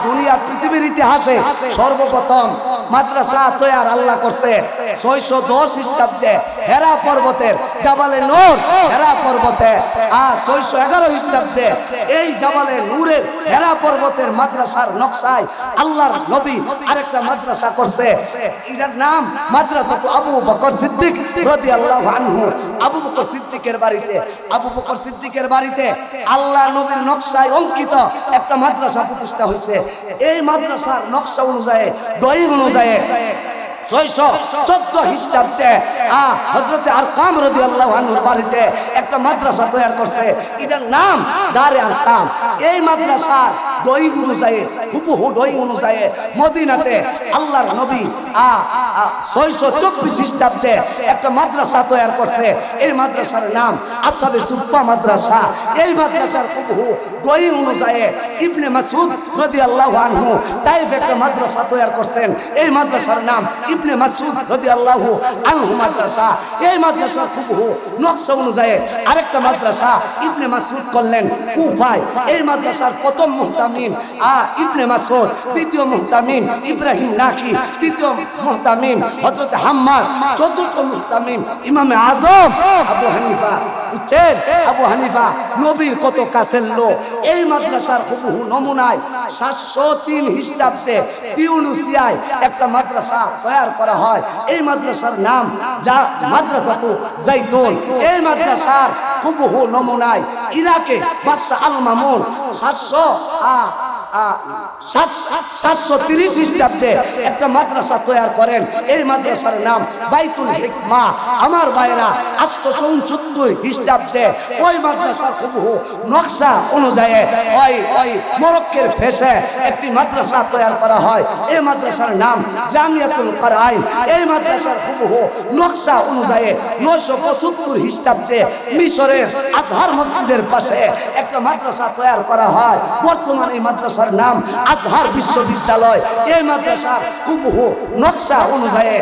দুনিয়ার পৃথিবীর ইতিহাসে সর্বপ্রথম মাদ্রাসা তৈয়ার আল্লাহ করছে 610 খ্রিস্টাব্দে হেরা পর্বতের জাবালে নূর, হেরা পর্বতে 611 খ্রিস্টাব্দে এই জাবালে নূরের হেরা পর্বতের মাদ্রাসার নকশায় আল্লাহর নবী আরেকটা মাদ্রাসা করছে। এটার নাম মাদ্রাসাতু আবু বকর সিদ্দিক রাদিয়াল্লাহু আনহু। আবু বকর সিদ্দিকের বাড়িতে, আবু বকর সিদ্দিকের বাড়িতে আল্লাহ নবীর নকশায় অঙ্কিত একটা মাদ্রাসা প্রতিষ্ঠা হয়েছে। এই মাদ্রাসার নকশা অনুযায়ী, ড্রয়িং অনুযায়ী 614 খ্রিস্টাব্দে হযরতে আরকাম রাদিয়াল্লাহু আনহুর বাড়িতে একটা মাদ্রাসা তৈরি করছে। এটার নাম দারে আরকাম। এই মাদ্রাসার ড্রয়িং অনুযায়ী, হুবহু ড্রয়িং অনুযায়ী মদিনাতে আল্লাহর নবী 624 খ্রিস্টাব্দে একটা মাদ্রাসা তৈরি করছে। এই মাদ্রাসার নাম আসহাবে সুফফা মাদ্রাসা। এই মাদ্রাসার হুবহু ড্রয়িং অনুযায়ী ইবনে মাসউদ রাদিয়াল্লাহু আনহু তাইফে একটা মাদ্রাসা তৈরি করছেন। এই মাদ্রাসার নাম ইবনে মাসউদ রাদিয়াল্লাহু আনহু মাদ্রাসা। এই মাদ্রাসার হুবহু নকশা অনুযায়ী আরেকটা মাদ্রাসা ইবনে মাসউদ করলেন কুফায়। এই মাদ্রাসার প্রথম মুহতামিম ইবনে মাসউদ, দ্বিতীয় মুহতামিম ইব্রাহিম নাকি, তৃতীয় মুহতামিম হযরত হাম্মাদ, চতুর্থ মুহতামিম ইমামে আজম আবু হানিফা। বুঝছেন? আবু হানিফা নবীর কত কাছের লোক। এই মাদ্রাসার হুবহু নমুনায় 703 খ্রিস্টাব্দে তিউনিসিয়ায় একটা মাদ্রাসা তৈরি করা হয়। এই মাদ্রাসার নাম মাদ্রাসাতু জাইতুন। এই মাদ্রাসার হুবহু নমুনায় ইরাকে বাদশাহ আল মামুন 730 খ্রিস্টাব্দে একটা মাদ্রাসা তৈরি করেন। এই মাদ্রাসার নাম বাইতুল হিকমা। আমার ভাইরা 869 খ্রিস্টাব্দে ওই মাদ্রাসার হুবহু নকশা অনুযায়ী ওই মরক্কের ফেসে একটি মাদ্রাসা তৈরি করা হয়। এই মাদ্রাসার নাম জামিয়াতুল কারাইন। এই মাদ্রাসার হুবহু নকশা অনুযায়ী 975 খ্রিস্টাব্দে মিশরের আজহার মসজিদের পাশে একটা মাদ্রাসা তৈরি করা হয়। বর্তমানে এই মাদ্রাসার নাম আজহার বিশ্ববিদ্যালয়। এই মাদ্রাসার হুবহু নকশা অনুযায়ী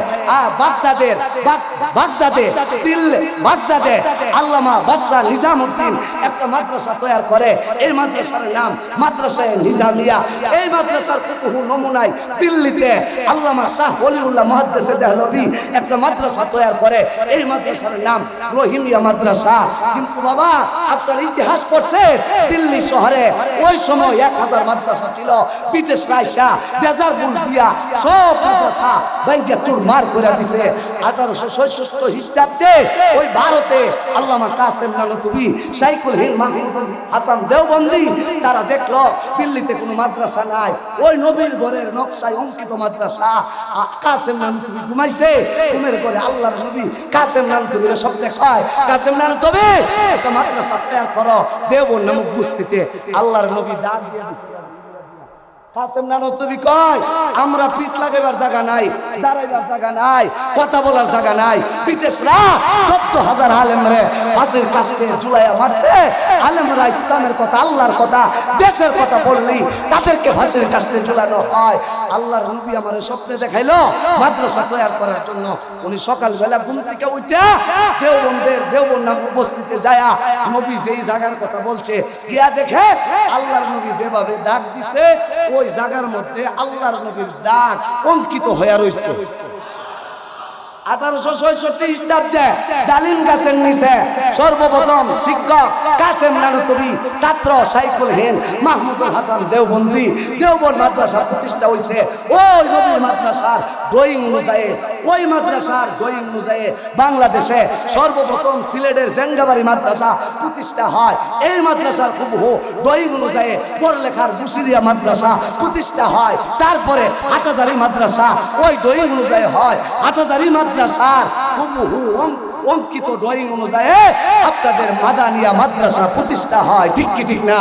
বাগদাদে আল্লামা বাদশাহ নিজামউদ্দিন একটা মাদ্রাসা তৈরি করে। এই মাদ্রাসার নাম মাদ্রাসায়ে নিজামিয়া। এই মাদ্রাসার হুবহু নমুনায় দিল্লিতে আল্লামা শাহ ওলিউল্লাহ মুহাদ্দিস দেহলভী একটা মাদ্রাসা তৈরি করে। এই মাদ্রাসার নাম রহিমিয়া মাদ্রাসা। কিন্তু বাবা আপনার ইতিহাস পড়ছে দিল্লি শহরে ওই সময় 1000 মাদ্রাসা ছিল। ব্রিটিশ রাইসা ডেজার্টবুল দিয়া সব মাদ্রাসা ভাঙ্গা চুরমার করে দিছে। 1866 খ্রিস্টাব্দে ওই ভারতে আল্লামা কাসেম নানতুবি, শাইখুল হিন্দ মাহমুদুল হাসান দেওবন্দি তারা দেখলো দিল্লিতে কোনো মাদ্রাসা নাই। ওই নবীর ঘরের নকশায় অঙ্কিত মাদ্রাসা। কাসেম নানতুবি ঘুমাইছে, ঘুমের ঘরে আল্লাহর নবী কাসেম নানতুবির সব দেখায়, কাসেম নানতুবি একটা মাদ্রাসা তৈরি করো দেওবন্দ নামক বস্তিতে। আল্লাহর নবী ডাক দিয়ে দিছে। কাসেম নানতুবি কয় আমরা পিঠ লাগাইবার জায়গা নাই, দাঁড়াইবার জায়গা নাই, কথা বলার জায়গা নাই। ব্রিটিশরা 14,000 আলেমরে ফাঁসির কাস্টে ঝুলাইয়া মারছে। আলেমরা ইসলামের কথা, আল্লাহর কথা, দেশের কথা বললি তাদেরকে ফাঁসির কাস্টে ঝুলানো হয়। আল্লাহর নবী আমারে স্বপ্নে দেখাইলো মাদ্রাসা তৈরি করার জন্য। উনি সকালবেলা ঘুম থেকে উঠে দেওবন্দ নাম উপস্থিতে যায়া নবী যেই জায়গার কথা বলছে গিয়া দেখে আল্লাহর নবী যেভাবে ডাক দিছে ওই জায়গার মধ্যে আল্লাহর নবীর ডাক অঙ্কিত হয়ে রয়েছে। 1866 খ্রিস্টাব্দে ডালিম গাছের নিচে সর্বপ্রথম শিক্ষক কাসেম নানতুবি, ছাত্র শাইখুল হিন্দ মাহমুদুল হাসান দেওবন্দি, দেওবন্দ মাদ্রাসা প্রতিষ্ঠা হয়েছে। ওই নবীর মাদ্রাসার ড্রয়িং অনুযায়ী, ওই মাদ্রাসার ড্রয়িং অনুযায়ী বাংলাদেশে সর্বপ্রথম সিলেটের জেঙ্গাবাড়ি মাদ্রাসা প্রতিষ্ঠা হয়। এই মাদ্রাসার হুবহু ড্রয়িং অনুযায়ী পড়লেখার বুশিরিয়া মাদ্রাসা প্রতিষ্ঠা হয়। তারপরে হাটহাজারী মাদ্রাসা ওই ড্রয়িং অনুযায়ী হয়। হাটহাজারী মাদ্রাসার হুবহু অঙ্কিত ড্রয়িং অনুযায়ী আপনাদের মাদানিয়া মাদ্রাসা প্রতিষ্ঠা হয়। ঠিক কি ঠিক না?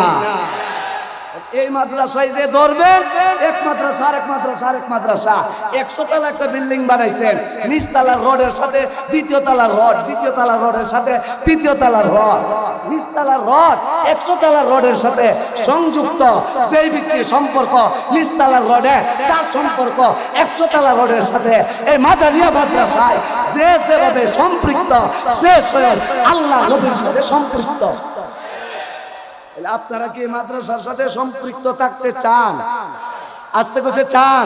এই মাদ্রাসায় যে ধরবেন, এক মাদ্রাসা আরেক মাদ্রাসা আরেক মাদ্রাসা, 100 তলা একটা বিল্ডিং বানাইছেন, নিচতলার রডের সাথে দ্বিতীয় তলার রড, দ্বিতীয় তলার রডের সাথে তৃতীয় তলার রড, নিচতলার রড 100 তলার রডের সাথে সংযুক্ত। যেই ব্যক্তির সম্পর্ক নিচতলার রডে, তার সম্পর্ক 100 তলার রডের সাথে। এই মাদানিয়া মাদ্রাসায় যে যেভাবে সম্পৃক্ত, সে স্বয়ং আল্লাহ নবীর সাথে সম্পৃক্ত। আপনারা কি মাদ্রাসার সাথে সম্পৃক্ত থাকতে চান? আস্তে করে চান?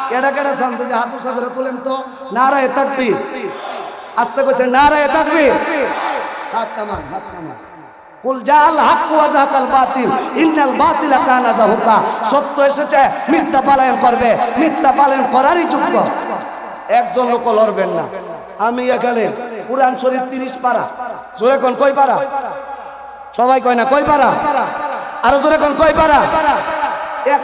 কেডা কেডা চান? যদি হাত উঁচা করে তুলেন তো। নারায়ে তাকবীর। আস্তে করে নারায়ে তাকবীর। হাত নামান, হাত নামান। কুল জাল হক ওয়া যাকাল বাতিল ইন্নাল বাতিলা কানা যাহুকা। সত্য এসেছে, মিথ্যা পালন করবে, মিথ্যা পালন করারই যোগ্য। একজন লোক লড়বেন না। আমি এখানে কুরআন শরীফ 30 পারা, জোরে কোন কয় পারা? সবাই কয় না, কয় পারা? আরো জোরে কোন কয় পারা? এক